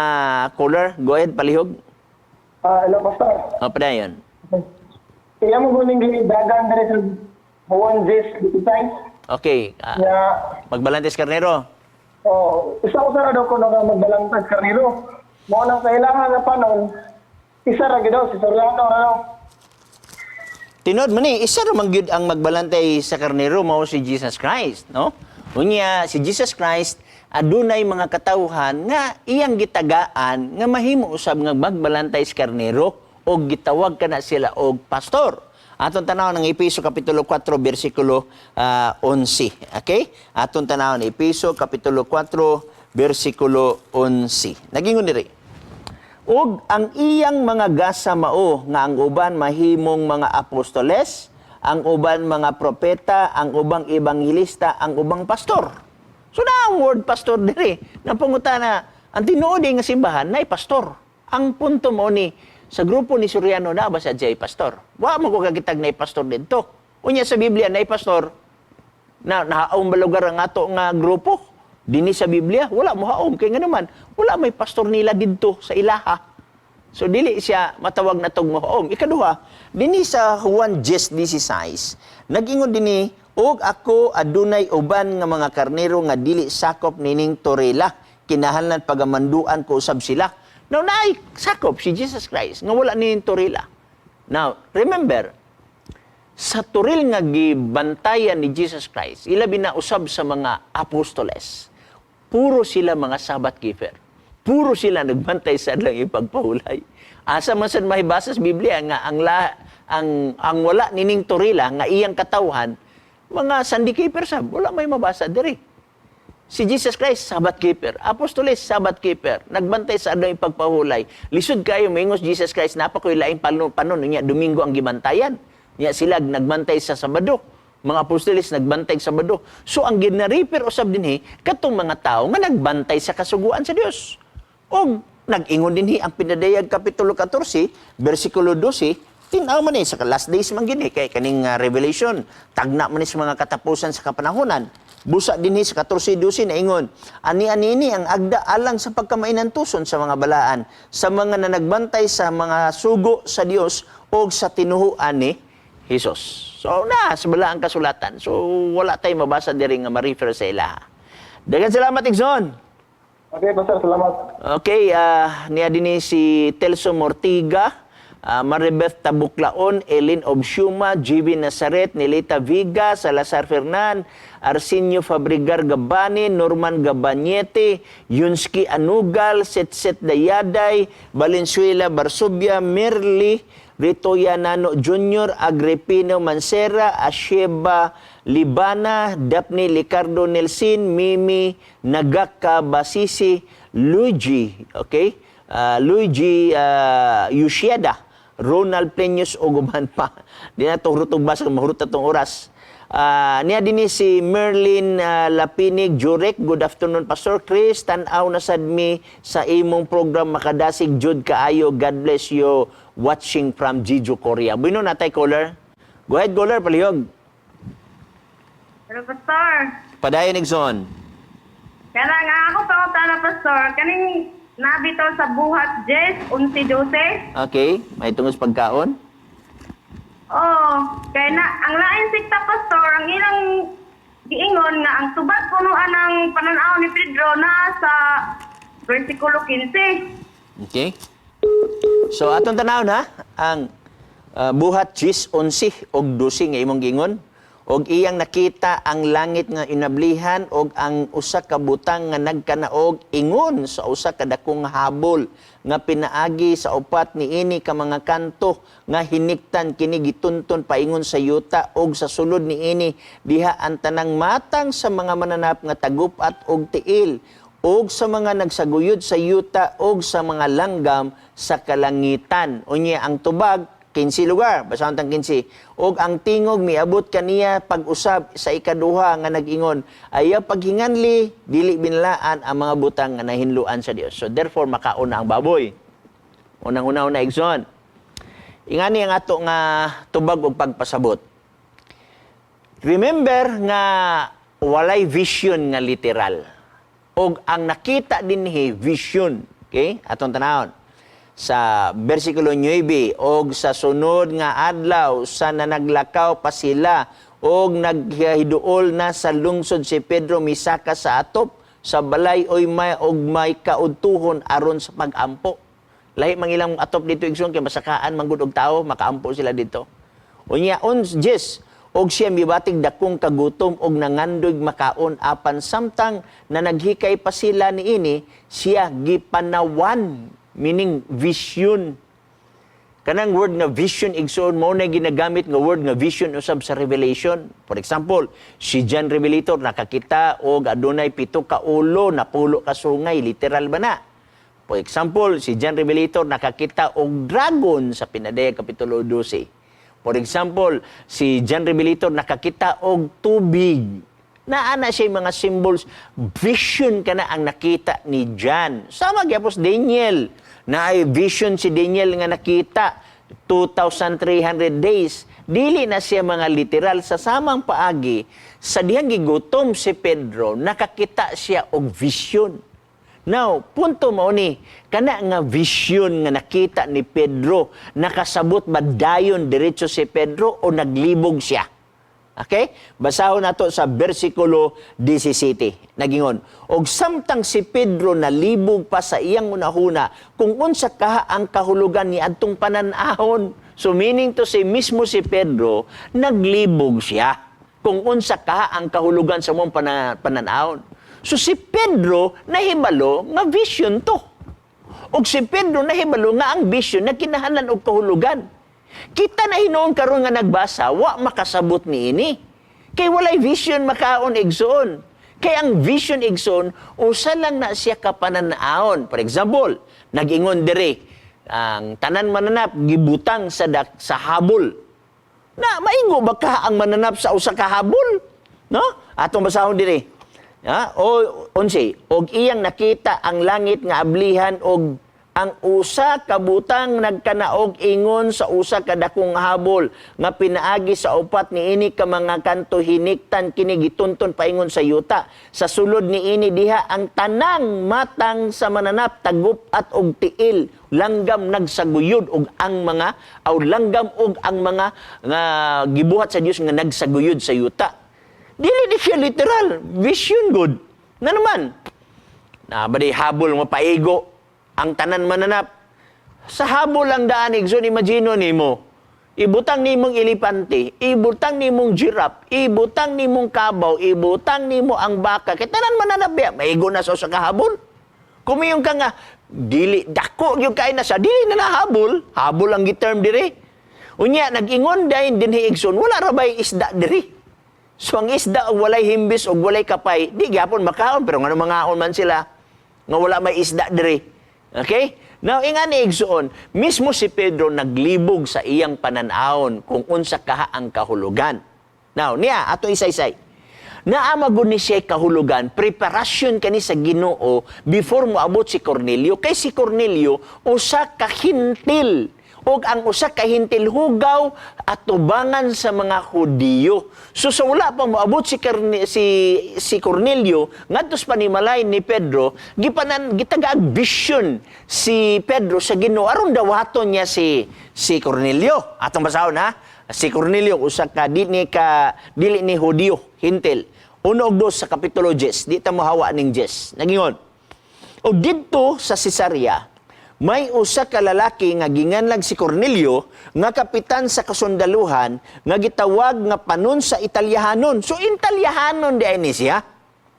caller. Go ahead, palihog. Hello, Pastor. Padayon. Kaya mo guning dagan diri sa Juan Jis Bitay. Okay. Magbalantes karnero. Isa ko sa daw ko nga magbalantag karniro. Mo nang kailangan nga panon. Isa ra gid si Soriano ano. Tinod man isa ra man gyud ang magbalantay sa karnero mao si Jesus Christ, no? Unya si Jesus Christ adunay mga katawhan nga iyang gitagaan nga mahimo usab nga magbalantay sa karnero o gitawag kana sila og pastor. Aton tanawon ang Efeso kapitulo 4 bersikulo 11. Okay? Aton tanawon Efeso kapitulo 4 bersikulo 11. Nagingon diri. Og ang iyang mga gasa mao nga ang uban mahimong mga apostoles, ang uban mga propeta, ang ubang ebanghilista, ang ubang pastor. So na ang word pastor diri. Napangutana, ang tinuod nga simbahan nay pastor. Ang punto mo ni sa grupo ni Soriano na ba sa jay pastor? Wa mo ko kagitag nay pastor didto. Unya sa Biblia nay pastor na nahaom ba lugar ang ato nga grupo? Dini sa Biblia, wala mo haom. Kaya nga naman, wala may pastor nila dito sa ilaha. So, dili siya matawag na tog mo haom. Ikaduha, dini sa Juan 10:16, nag-ingon dini, og ako adunay uban nga mga karnero nga dili sakop nining torela. Kinahanglan pagamanduan ko usab sila. Now, naay sakop si Jesus Christ nga wala nining torela. Now, remember, sa turil nga gibantayan ni Jesus Christ, ilabi na usab sa mga apostoles, puro sila mga Sabbath keeper. Puro sila nagbantay sa lang ipagpahulay. Asa man sad mahibasa sa Biblia nga ang wala nining turila nga iyang katawhan, mga sandikeeper sab, wala may mabasa diri. Si Jesus Christ, Sabbath keeper. Apostoles, Sabbath keeper. Nagbantay sa adlaw pagpahulay. Lisod kayo, mayingos Jesus Christ, napakoy laing panon niya, Domingo ang gibantayan. Niya sila nagbantay sa Sabado. Mga apostoles nagbantay sa Sabado. So ang ginariper usab dinhi katong mga tao nga nagbantay sa kasuguan sa Dios. O nag-ingon dinhi ang pinadayag kapitulo 14, bersikulo 12, tinaw man sa last days man gini kay kaning Revelation, tagna man sa mga katapusan sa kapanahonan. Busa dinhi sa 14:12 na ingon, ani-ani ini ang agda alang sa pagkamainan tuson sa mga balaan, sa mga nagbantay sa mga sugo sa Dios o sa tinuhuan ni Jesus. So sa balaang kasulatan. So wala tay mabasa diri nga ma-refer sa ilaha. Daghang salamat Igson. Okay, Pastor, salamat. Okay, niya din si Telso Mortiga, Maribeth Tabuklaon, Elin Obsiuma, GB Nazaret, Nelita Viga, Salazar Fernan, Arsenio Fabrigar Gabani, Norman Gabanyete, Yunski Anugal, Setset Dayaday, Valenzuela Barsubia, Merli, Ritoya Nano Jr., Agripino Mansera, Asheba Libana, Daphne Licardo Nelsin, Mimi Nagaka Basisi, Luigi, okay? Luigi Yusieda, Ronald Peños o guman pa. Di na itong rutog basa, mahurot na itong oras. Niya din si Merlin Lapinig Jurek. Good afternoon, Pastor Chris. Tanaw na sadmi sa imong program makadasig jud kaayo. God bless you. Watching from Jeju, Korea. Buino natay, caller. Go ahead, caller, palihog. Hello, Pastor. Padayon, Igson. Kaya nga ako pa na Pastor. Kaning nabitaw sa buhat Jess, 11-12. Okay, may tungos pagkaon. Oo, kaya na, ang lain sikta Pastor, ang ilang giingon nga ang tubad punuan ng pananaw ni Pedro na sa versikulo 15. Okay. So, atong tanaw na, ang buhat Jess, 11 og 12 nga imong gingon. Og iyang nakita ang langit nga inablihan og ang usa ka butang nga nagkanaog ingon sa usa ka dakong habol nga pinaagi sa upat niini ka mga kanto nga hiniktan kini gitunton paingon sa yuta og sa sulod niini diha ang tanang matang sa mga mananap nga tagupat og tiil og sa mga nagsaguyod sa yuta og sa mga langgam sa kalangitan. Unya ang tubag 15 lugar, basahon tang 15. Og ang tingog miabot kaniya pag-usab sa ikaduha nga nag-ingon, ayaw paghinganli, dili binlaan ang mga butang nga nahinluan sa Dios. So therefore makauna ang baboy. Unang-una na Igson. Ingani ang ato nga tubag og pagpasabot. Remember nga walay vision nga literal. Og ang nakita dinhi vision, okay? Atong tanawon. Sa versikulo 9, og sa sunod nga adlaw sa nanaglakaw pa sila og naghiduol na sa lungsod si Pedro misaka sa atop sa balay og may kaudtuhon aron sa pagampo. Lahi mangilang atop dito Igsoon kay masakaan manggod og tao makaampo sila dito. Unya Jess og siya mibatig dakong kagutom og nangandoy makaon apan samtang na naghikay pa sila niini siya gipanawan. Meaning vision. Kanang word nga vision igsoon mo na ginagamit nga word nga vision usab sa Revelation. For example, si John Revelator nakakita og adunay 7 ka ulo na pulo ka sungay, literal ba na? For example, si John Revelator nakakita og dragon sa Pinadaya kapitulo 12. For example, si John Revelator nakakita og tubig. Naana siya mga symbols, vision ka na ang nakita ni John. Sama gyapos Daniel, na ay vision si Daniel nga nakita 2,300 days. Dili na siya mga literal sa samang paagi. Sa diyang gigutom si Pedro, nakakita siya og vision. Now, punto mo ni, kana nga vision nga nakita ni Pedro, nakasabot ba dayon diretso si Pedro o naglibog siya? Okay? Basahon nato sa bersikulo 17. Nagingon, og samtang si Pedro nalibog pa sa iyang unahuna, kung unsa kaha ang kahulugan ni adtong pananahon. So meaning to say, mismo si Pedro, naglibog siya. Kung unsa kaha ang kahulugan sa mong pananahon. So si Pedro, nahibalo nga vision to. Og si Pedro, nahibalo nga ang vision na kinahanglan og kahulugan. Kita na hinoon karon nga nagbasa, wa makasabot ni ini. Kay walay vision makaon igsoon. Kay ang vision igsoon, usa lang na siya kapananaon. For example, nag-ingon dire, ang tanan mananap gibutang sa habol. Na maingo ba ka ang mananap sa usa ka habol? No? Atong basahon dire. O 11, og iyang nakita ang langit nga ablihan og ang usa ka butang nagkanaog ingon sa usa ka dakong habol nga pinaagi sa upat ni ini ka mga kanto hiniktan kini gitunton paingon sa yuta. Sa sulod ni ini diha ang tanang matang sa mananap tagup at og tiil langgam nagsaguyod og ang mga langgam og ang mga nga gibuhat sa Dios nga nagsaguyod sa yuta. Dili di siya literal, vision good. Na naman, badi habol nga paigo ang tanan mananap. Sa habol lang daan, igsoon, imagino nimo. Ibutang nimong elepante, ibutang nimong giraffe, ibutang nimong kabaw, ibutang nimo ang baka. Kaya tanan mananap ya, maigo na sa kahabol. Kumiyong ka nga, dili, dako yung kain na sa, dili na nahabol. Habol ang giterm diri. Unya, nag-ingon dahil din igsoon, wala rabay isda diri. So ang isda, og walay himbis, og walay kapay, di gyapon makaon, pero nga mangaon man sila, nga wala may isda diri. Okay? Now, ingani igsoon, mismo si Pedro naglibog sa iyang pananaon kung unsa kaha ang kahulugan. Now, niya, ato isa-isay. Naamagon ni siya kahulugan, preparasyon kani sa Ginoo before mo abot si Cornelio. Kay si Cornelio, usa ka hintil. O ang usa ka hintil hugaw at tubangan sa mga Hudiyo. So sa wala pa moabot si Cornelio, ngadtos panimalay ni Pedro, gitagaag vision si Pedro sa Ginoo aron dawaton niya si Cornelio. Atong basahon ha. Si Cornelio usa ka dili ni Hudiyo, hintil. 1 og 2 sa kapitulo 10, di ta mohawa ning 10. Nagingon. O didto sa Cesarea, may usa ka lalaki nga ginganlag si Cornelio nga kapitan sa kasundaluhan nga gitawag nga panon sa Italyahanon. So Italyahanon di ay ni siya.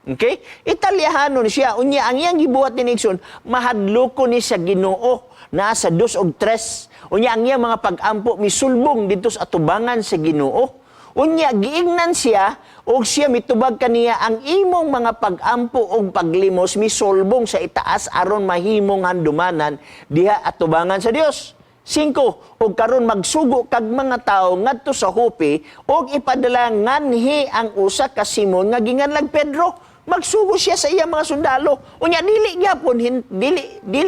Okay? Italyahanon siya. Unya ang iyang gibuhat ni Nixon, mahadloko ni sa Ginoo na sa 2 og 3. Unya ang iyang mga pag-ampo misulbong dito sa atubangan sa Ginoo. Unya giingnan siya og siya mitubag kaniya ang imong mga pag-ampo og paglimos misolbong sa itaas aron mahimong handumanan diha atubangan sa Dios. 5, og karon magsugo kag mga tawo ngadto sa Joppe og ipadala nganhi ang usa ka Simon nga ginganlag Pedro. Magsugo siya sa iyang mga sundalo. Unya dili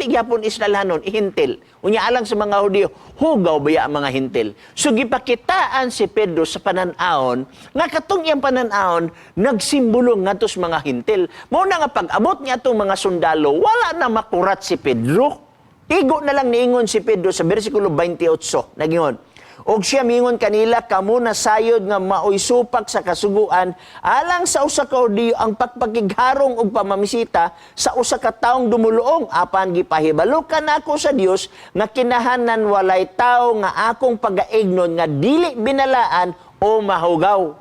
gyapon Israelanon hintil. Unya alang sa mga Hudiyo, hugaw baya ang mga hintil. So gipakitaan si Pedro sa pananaon nga katong iyang pananaon nagsimbolo ngadto sa mga hintil. Mao na nga pag-abot niya atong mga sundalo, wala na makurat si Pedro. Igo na lang niingon si Pedro sa bersikulo 28. Nagingon, og siya mingon kanila kamo na sayod nga maoy supak sa kasuguan alang sa usa ka Hudiyo ang pagpakigharong og pamamisita sa usa ka taong dumuluong apan gipahibalokan nako sa Dios nga kinahanan walay tawo nga akong pagaignon nga dili binalaan o mahugaw.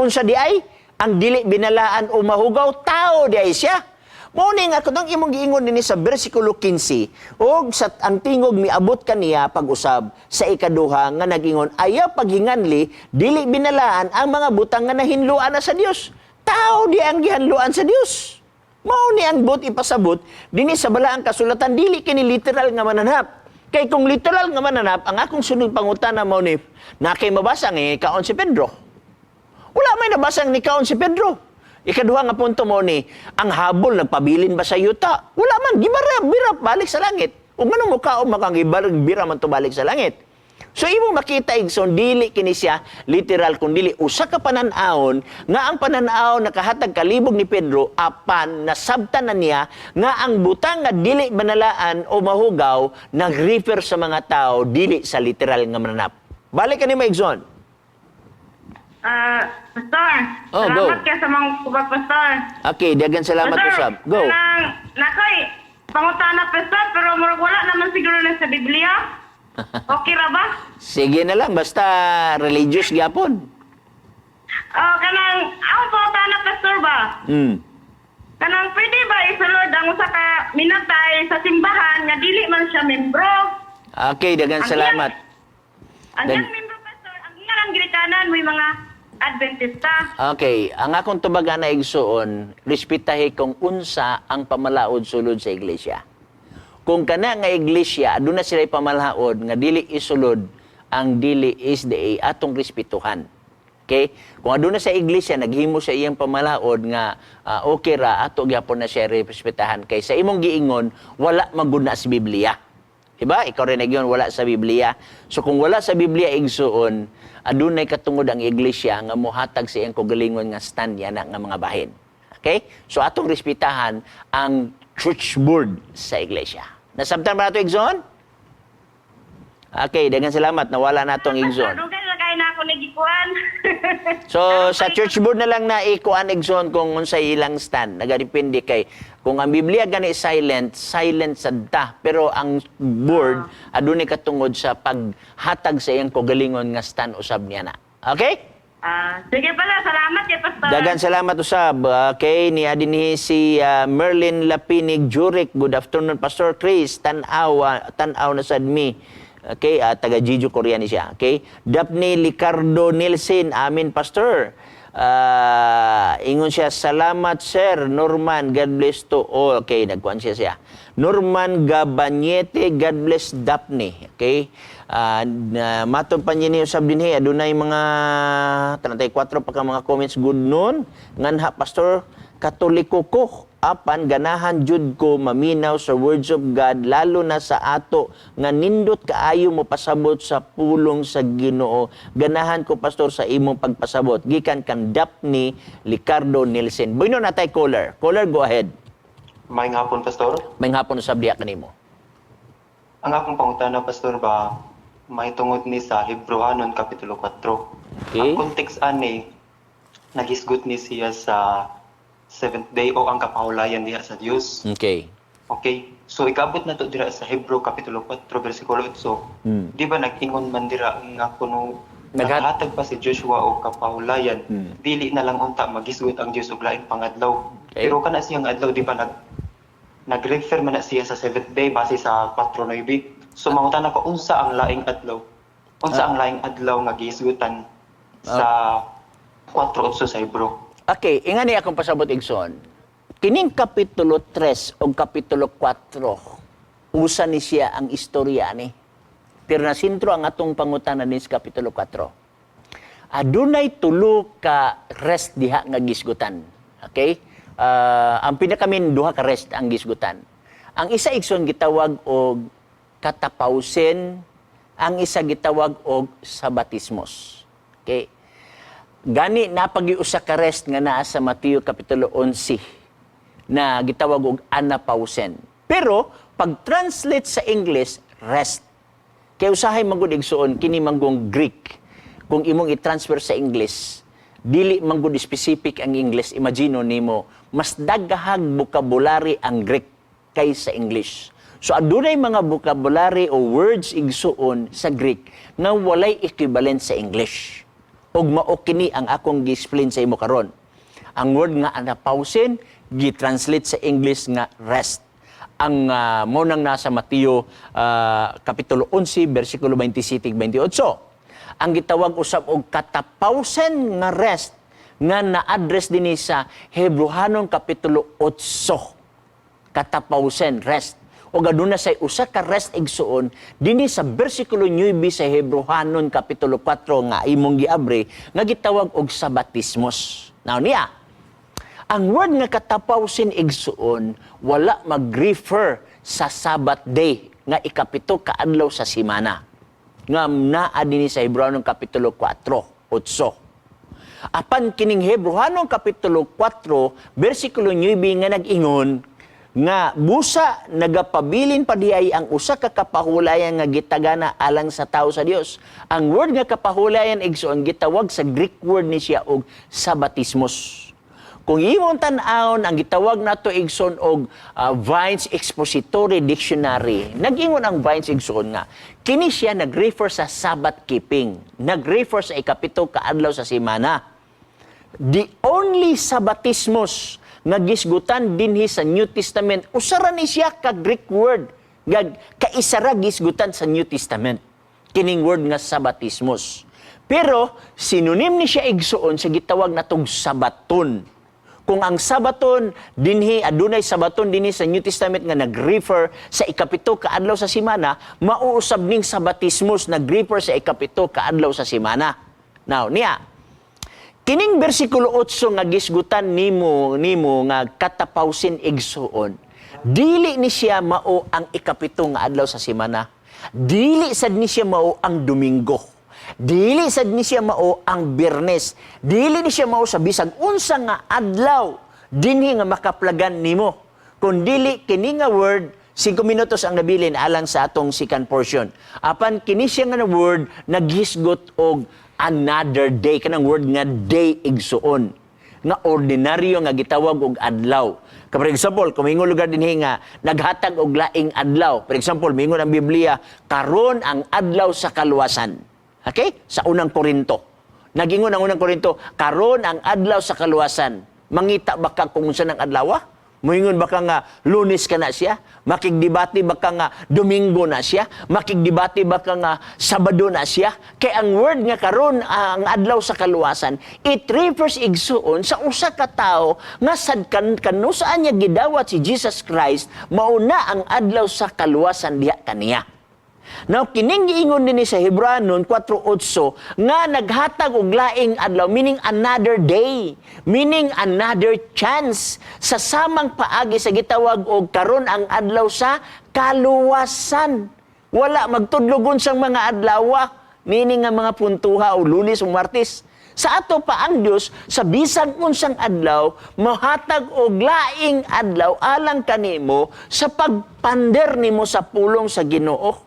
Unsa di ay ang dili binalaan o mahugaw tao di ay siya. Mao ni nga kung imong giingon dinhi sa bersikulo 15 og sa ang tingog miabot kaniya pag-usab sa ikaduha nga nagingon ayaw paghinganli dili binalaan ang mga butang nga nahinluan na sa Dios. Tao di ang gihanluan sa Dios. Mao ni ang but ipasabot dinhi sa balaang kasulatan dili kini literal nga mananap. Kay kung literal nga mananap ang akong sunod pangutana mao ni nakay mabasa nga kaon si Pedro. Wala may nabasang ni kaon si Pedro. Ikaduha nga punto mo ni, ang habol nagpabilin ba sa yuta? Wala man, gibara balik sa langit. Kung ano mo kaon makangibira man to balik sa langit. So imo makita igsoon dili kini siya literal kun dili usa ka pananaon nga ang pananaon nakahatag kalibog ni Pedro apan nasabtan na niya nga ang butang nga dili banalaan o mahugaw nag-refer sa mga tao dili sa literal nga mananap. Balik kani maigsoon. Pastor, Oh, salamat go. kaya sa mga kubag, Pastor. Okay, dagan salamat usab. Go. Nakoy, pangutana, Pastor, pero murag wala naman siguro na sa Biblia. Okay ra ba? Sige na lang, basta religious gyapon. Kanang, ang pangutana, Pastor ba? Kanang, pwede ba isulod ang usa ka minatay sa simbahan nga dili man siya membro? Okay, dagan salamat. Ang Then- iyang member, Pastor, ang iyang girikanan may mga Adventista. Okay, ang akong tubaga na igsuon, respetahe kung unsa ang pamalaod sulod sa iglesia. Kung kana nga iglesia, aduna sila pamalaod nga dili isulod, ang dili is the atong respetuhan. Okay? Kung aduna sa iglesia naghimo sa iyang pamalaod nga okay ra ato gyapon na siya respetahan kay sa imong giingon wala maguna sa Biblia. Diba? Ikaw rin nagyon wala sa Biblia. So kung wala sa Biblia igsuon, adunay katungod ang iglesia nga mohatag sa iyang kagalingon nga stand yana nga mga bahin. Okay? So atong respetahan ang church board sa iglesia. Nasabtan ba nato igsoon? Okay, daghang salamat. Nawala na itong igsoon. Pastor, dugay na kayo na ako nagikuan. So, sa church board na lang na ikuan igsoon kung unsay ilang stand. Nagadepende kay kung ang Biblia gani silent sad ta. Pero ang board, adunay katungod sa paghatag sa iyang kagalingon nga stand usab niya na. Okay? Sige pala, salamat kay Pastor. Dagan salamat usab. Okay, ni adinhi si Merlin Lapinig Jurek. Good afternoon, Pastor Chris. Tanaw na sad mi. Okay, taga Jijo Korean siya. Okay? Daphne Licardo Nielsen, amin Pastor. Ingon siya, salamat Sir Norman, God bless to all. Okay, nagkuhan siya. Norman Gabanyete, God bless Daphne. Okay? Matod pa niya niyo sab dinhi, adunay mga 34 pa ka mga comments good noon. Nganha Pastor, Katoliko ko. Apan ganahan jud ko maminaw sa words of God lalo na sa ato nga nindot kaayo mo pasabot sa pulong sa Ginoo. Ganahan ko Pastor sa imong pagpasabot gikan kan Daphne Licardo Nielsen. Buino na tay caller. Caller, go ahead. May hapon, Pastor. May hapon sa diya kanimo. Ang akong pangutana, Pastor, ba may tungod ni sa Hebrewanon Kapitulo 4. Okay. Ang context ani, nagisgot ni siya sa 7th day o ang kapahulayan diha sa Dios. Okay. Okay. So ikabot na to dira sa Hebrew Kapitulo 4 versikulo 8. Di ba nag-ingon man dira nga kuno naghatag pa si Joshua og kapahulayan, dili na lang unta magisgot ang Dios og lain pangadlaw. Okay. Pero kana siyang adlaw di ba nag-refer man na siya sa 7th day base sa 4:9. So mangutana ko unsa ang laing adlaw? Unsa ang laing adlaw nga gihisgutan sa 4:8 sa Hebrew? Okay, ingani akong pasabot igsoon. Kining kapitulo 3 o kapitulo 4, usa ni siya ang istorya ni. Pero nasintro ang atong pangutanan ni sa kapitulo 4. Adunay tulo ka rest diha nga gisgutan. Okay? Ang pinakamin duha ka rest ang gisgutan. Ang isa igsoon gitawag og katapawsen, ang isa gitawag og sabatismos. Okay? Gani napagi-usa ka rest nga naa sa Mateo kapitulo 11 na gitawag og anapausen. Pero pag-translate sa English, rest. Kay usahay manggod igsuon kini manggong Greek. Kung imong i-transfer sa English, dili manggod specific ang English. Imagino nimo, mas daghang vocabulary ang Greek kaysa English. So adunay mga vocabulary o words igsuon sa Greek nga walay equivalent sa English. Og mao kini ang akong gi-explain sa imo karon. Ang word nga anapausen gi-translate sa English nga rest. Ang mo nang nasa Mateo kapitulo 11 bersikulo 27-28. Ang gitawag usab og katapausen nga rest nga na-address dinhi sa Hebrewanon kapitulo 8. Katapausen rest. O gaduna say usa ka rest igsuon dinhi sa bersikulo 9 sa Hebrewanon kapitulo 4 nga imong giabre nga gitawag og sabatismos. Now niya, ang word nga katapawsin igsuon wala mag-refer sa Sabbath day nga ikapito ka adlaw sa semana. Nga naa dinhi sa Hebrewanon kapitulo 4, 8. Apan kining Hebrewanon kapitulo 4 bersikulo 9 nga nag-ingon nga busa nagapabilin pa diay ang usa ka kapahulayan nga gitagana alang sa tao sa Dios. Ang word nga kapahulayan igsoon gitawag sa Greek word ni siya og sabatismos. Kung imong tan-awon ang gitawag nato igsoon og Vine's Expository Dictionary, nag-ingon ang Vine's igsoon nga kini siya nag-refer sa Sabbath keeping, nag-refer sa ikapito ka adlaw sa semana. The only sabatismos nga gisgutan dinhi sa New Testament, usara ni siya ka Greek word, kaisara gisgutan sa New Testament. kining word nga sabatismos. Pero sinonym ni siya igsuon sa gitawag natong sabaton. Kung ang sabaton dinhi adunay sabaton dinhi sa New Testament nga nag-refer sa ikapito ka adlaw sa semana, mauusab ning sabatismos nag-refer sa ikapito ka adlaw sa semana. Now, niya, kining bersikulo 8 nga gisgutan nimo nga katapawsin igsuon, dili ni siya mao ang ikapito nga adlaw sa semana. Dili sad ni siya mao ang Domingo. Dili sad ni siya mao ang Biyernes. Dili ni siya mao sa bisag unsa nga adlaw dinhi nga makaplagan nimo. Kun dili kini nga word 5 minutos ang nabilin alang sa atong second portion. Apan kini siya nga word naghisgot og another day, kanang word nga day igsuon nga ordinaryo nga gitawag og adlaw. For example, kung mingon lugar dinhi nga naghatag og laing adlaw. For example, mingon ang Biblia, karon ang adlaw sa kaluwasan. Okay? Sa unang Korinto. Nagingon ang unang Korinto, karon ang adlaw sa kaluwasan. Mangita ba ka kung unsa ng adlaw? Moingon ba ka nga Lunes ka na siya? Makigdebate ba ka nga Domingo na siya? Makigdebate ba ka nga Sabado na siya? Kay ang word nga karon ang adlaw sa kaluwasan, it refers igsuon sa usa ka tawo nga sad kanu saan niya gidawat si Jesus Christ, mauna ang adlaw sa kaluwasan diha kaniya. Now, kining giingon din sa Hebreanon 4:8 nga naghatag og laing adlaw, meaning another day, meaning another chance sa samang paagi sa gitawag og karon ang adlaw sa kaluwasan. Wala magtudlogon sang mga adlaw, meaning nga mga puntuha o Lunes o Martes. Sa ato pa ang Dios sa bisan unsang adlaw mohatag og laing adlaw alang kanimo sa pagpander nimo sa pulong sa Ginoo.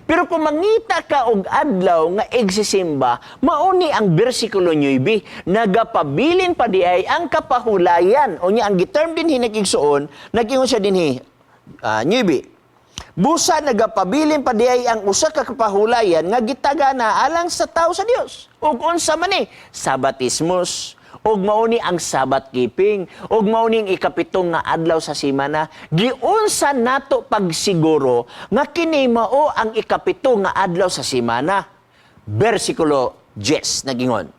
Pero kung mangita ka og adlaw nga egsisimba, mauni ang bersikulo 9, nagapabilin pa diay ang kapahulayan. O niya, ang giterm din hinagigsuon, nag-ingon siya din 9. Busa nagapabilin pa diay ang usa ka kapahulayan nga gitagana alang sa tao sa Dios. Ug unsa man ni? Sabatismos. Og mauni ang Sabbath keeping, og mauni ang ikapitong nga adlaw sa semana, giunsa nato pagsiguro nga kini mao ang ikapito nga adlaw sa semana. Bersikulo 10 nagingon.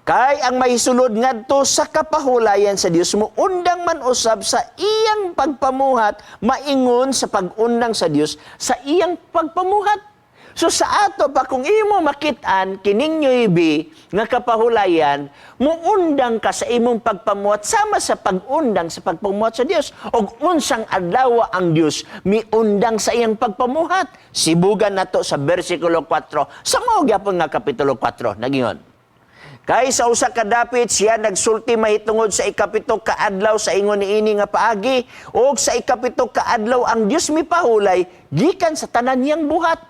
Kay ang mahisulod ngadto sa kapahulayan sa Dios mo undang man usab sa iyang pagpamuhat, maingon sa pag-undang sa Dios sa iyang pagpamuhat. So sa ato pa kung imo makit-an kining 9 nga kapahulayan, muundang ka sa imong pagpamuhat sama sa pag-undang sa pagpamuhat sa Dios. Og unsang adlaw ang Dios miundang sa iyang pagpamuhat. Sibugan nato sa bersikulo 4 sa mao gyapon nga kapitulo 4 nagingon. Kay sa usa ka dapit siya nagsulti mahitungod sa ikapito ka adlaw sa ingon niini nga paagi, og sa ikapito ka adlaw ang Dios mipahulay gikan sa tanan niyang buhat.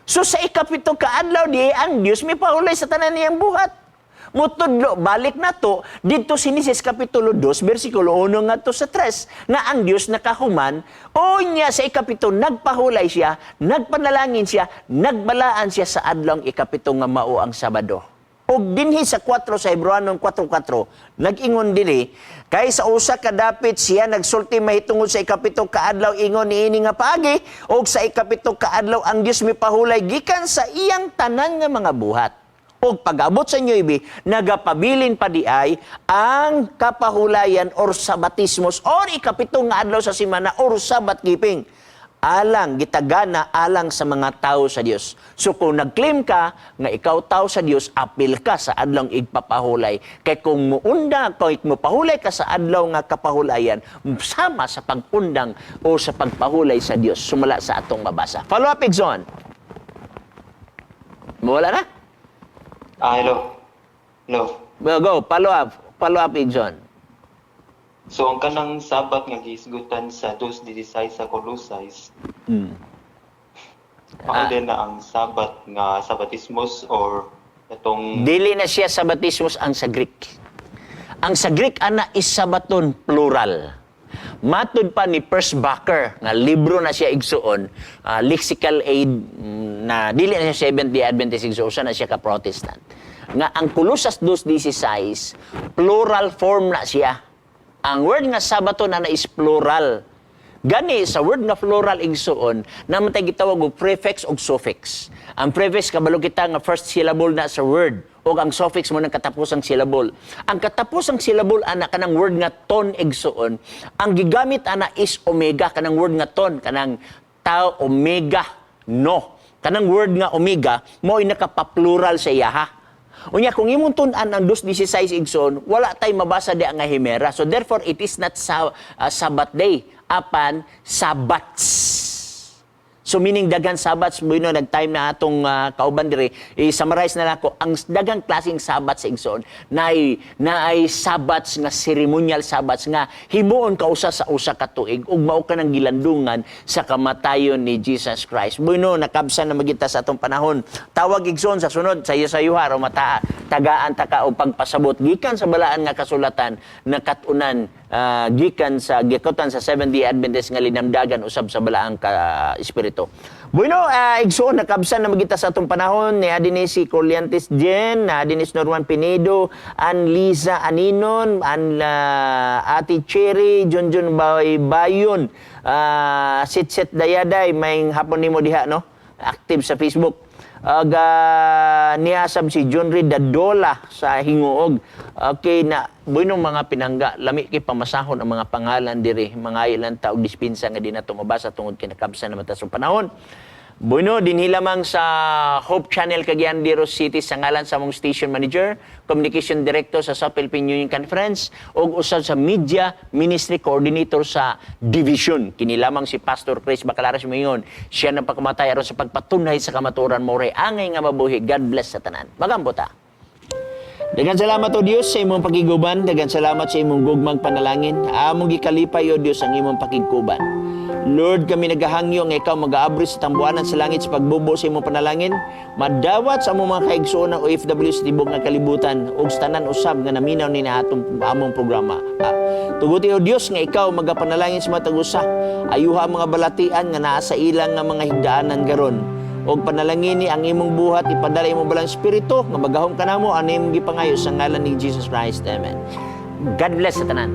So sa ikapito ka adlaw di ang Dios mipahulay sa tanan niyang buhat. Mutudlo balik nato didto Henesis kapitulo 2 bersikulo 1 ngadto sa 3 nga ang Dios nakahuman o niya sa ikapito nagpahulay siya, nagpanalangin siya, nagbalaan siya sa adlaw ikapito nga mao ang Sabado. Og dinhi sa 4 sa Hebreanon 4:4 nag-ingon dili kay sa usa ka dapit siya nagsulti mahitungod sa ikapito ka adlaw ingon niini nga paagi og sa ikapito ka adlaw ang Dios mipahulay gikan sa iyang tanan nga mga buhat. Og pag-abot sa 9 nagapabilin pa diay ang kapahulayan or sabatismos or ikapito nga adlaw sa semana or Sabbath keeping. Alang, gitagana, alang sa mga tao sa Dios. So kung nag-claim ka nga ikaw tao sa Dios, apil ka sa adlaw igpapahulay. Kay kung muunda, kung mupahulay ka sa adlaw nga kapahulayan, sama sa pag-undang o sa pagpahulay sa Dios. Sumala sa atong mabasa. Follow up, Igzon. Mawala na? Hello. Hello. Go, follow up, Igzon. So, ang kanang Sabat nga gisgutan sa 2:16 sa Colossae, din na ang Sabat nga Sabatismos or itong... Dili na siya Sabatismos ang sa Greek. Ang sa Greek, ana, is Sabaton plural. Matud pa ni Persbacher, nga libro na siya igsuon, lexical aid, na dili na siya Seventh-day Adventist igsuon, na siya ka-Protestant. Nga ang Colossae 2:16, plural form na siya. Ang word nga Sabaton na is plural. Gani sa word nga plural igsuon naman tay gitawag og prefix ug suffix. Ang prefix kabalo kita nga first syllable na sa word ug ang suffix mo nang katapusang syllable. Ang katapusang syllable ana kanang word nga ton igsuon. Ang gigamit ana is omega kanang word nga ton kanang tao omega no. Kanang word nga omega mo nakapaplural sa iyaha. Unya kung imong tun-an ang 2:16 igsoon, wala tay mabasa di nga himera. So therefore it is not Sabbath day, apan Sabbats. So meaning daghang Sabbats mo nag-time na atong kauban diri i-summarize na nako ang daghang klaseng Sabbat sa igsoon na ay Sabbats nga ceremonial Sabbats nga himuon ka usa sa usa ka tuig ug mao ka nang gilandungan sa kamatayon ni Jesus Christ. Bueno nakabsan na magita sa atong panahon. Tawag igsoon sa sunod sa sayuha o mata tagaan ta ka og pagpasabot gikan sa balaan nga kasulatan na katunan gikan sa gikutan sa Seventh-day Adventist nga linamdagan usab sa balaang ka espiritu. Bueno, igsoon nakabsan na magita sa atong panahon ni Adines si Corliantes Jen, Adines Norman Pinedo, Liza Aninon, Ate Cherry, Junjun Bayon, Sitset Dayaday, may hapon nimo diha no? Active sa Facebook. Niasab si John Reed Dadola sa Hinguog. Okay na buinong mga pinangga lami kay pamasahon ang mga pangalan diri mga ilang taog dispensa nga di nato mabasa tungod kinakabsa na mata sa panahon. Bueno, dinhi lamang sa Hope Channel Cagayan de Oro City sa ngalan sa among station manager, communication director sa South Philippine Union Conference ug usab sa media ministry coordinator sa division. Kini lamang si Pastor Chris Bacalaras Moingon. Siya nang pagkamatay aron sa pagpatunhay sa kamatuoran mo ray angay nga mabuhi. God bless sa tanan. Magambota. Daghang salamat o Dios sa imong pakiguban, daghang salamat sa imong gugmang panalangin. Among gikalipay o Dios ang imong pakiguban. Lord, kami nagahangyo nga ikaw mag-aabri sa tambuanan sa langit sa pagbubo sa imong panalangin. Madawat sa among mga kaigsuon ng OFW sa tibok nga kalibutan ug sa tanan usab nga naminaw ni atong among programa. Tuguti o Dios nga ikaw magapanalangin sa matag usa. Ayuha ang mga balatian nga naa sa ilang nga mga higdaanan karon. Og panalangini ang imong buhat ipadala imong balang espiritu nga magahom kanamo ani imong gipangayo sa ngalan ni Jesus Christ. Amen. God bless sa tanan.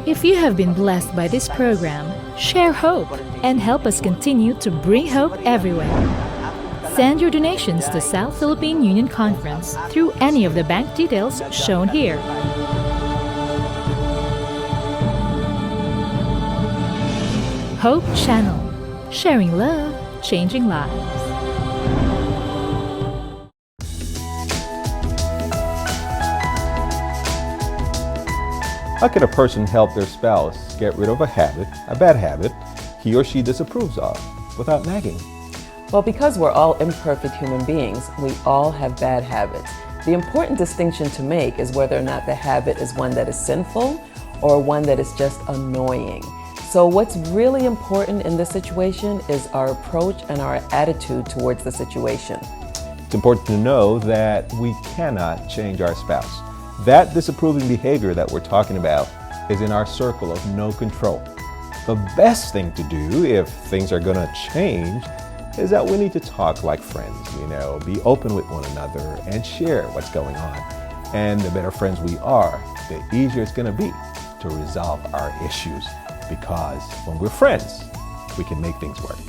If you have been blessed by this program, share hope and help us continue to bring hope everywhere. Send your donations to South Philippine Union Conference through any of the bank details shown here. Hope Channel, sharing love, changing lives. How can a person help their spouse get rid of a bad habit, he or she disapproves of, without nagging? Well, because we're all imperfect human beings, we all have bad habits. The important distinction to make is whether or not the habit is one that is sinful or one that is just annoying. So what's really important in this situation is our approach and our attitude towards the situation. It's important to know that we cannot change our spouse. That disapproving behavior that we're talking about is in our circle of no control. The best thing to do if things are going to change is that we need to talk like friends, be open with one another and share what's going on. And the better friends we are, the easier it's going to be to resolve our issues, because when we're friends, we can make things work.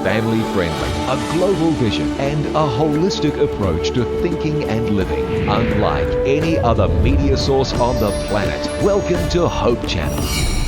Family friendly, a global vision, and a holistic approach to thinking and living, unlike any other media source on the planet. Welcome to Hope Channel.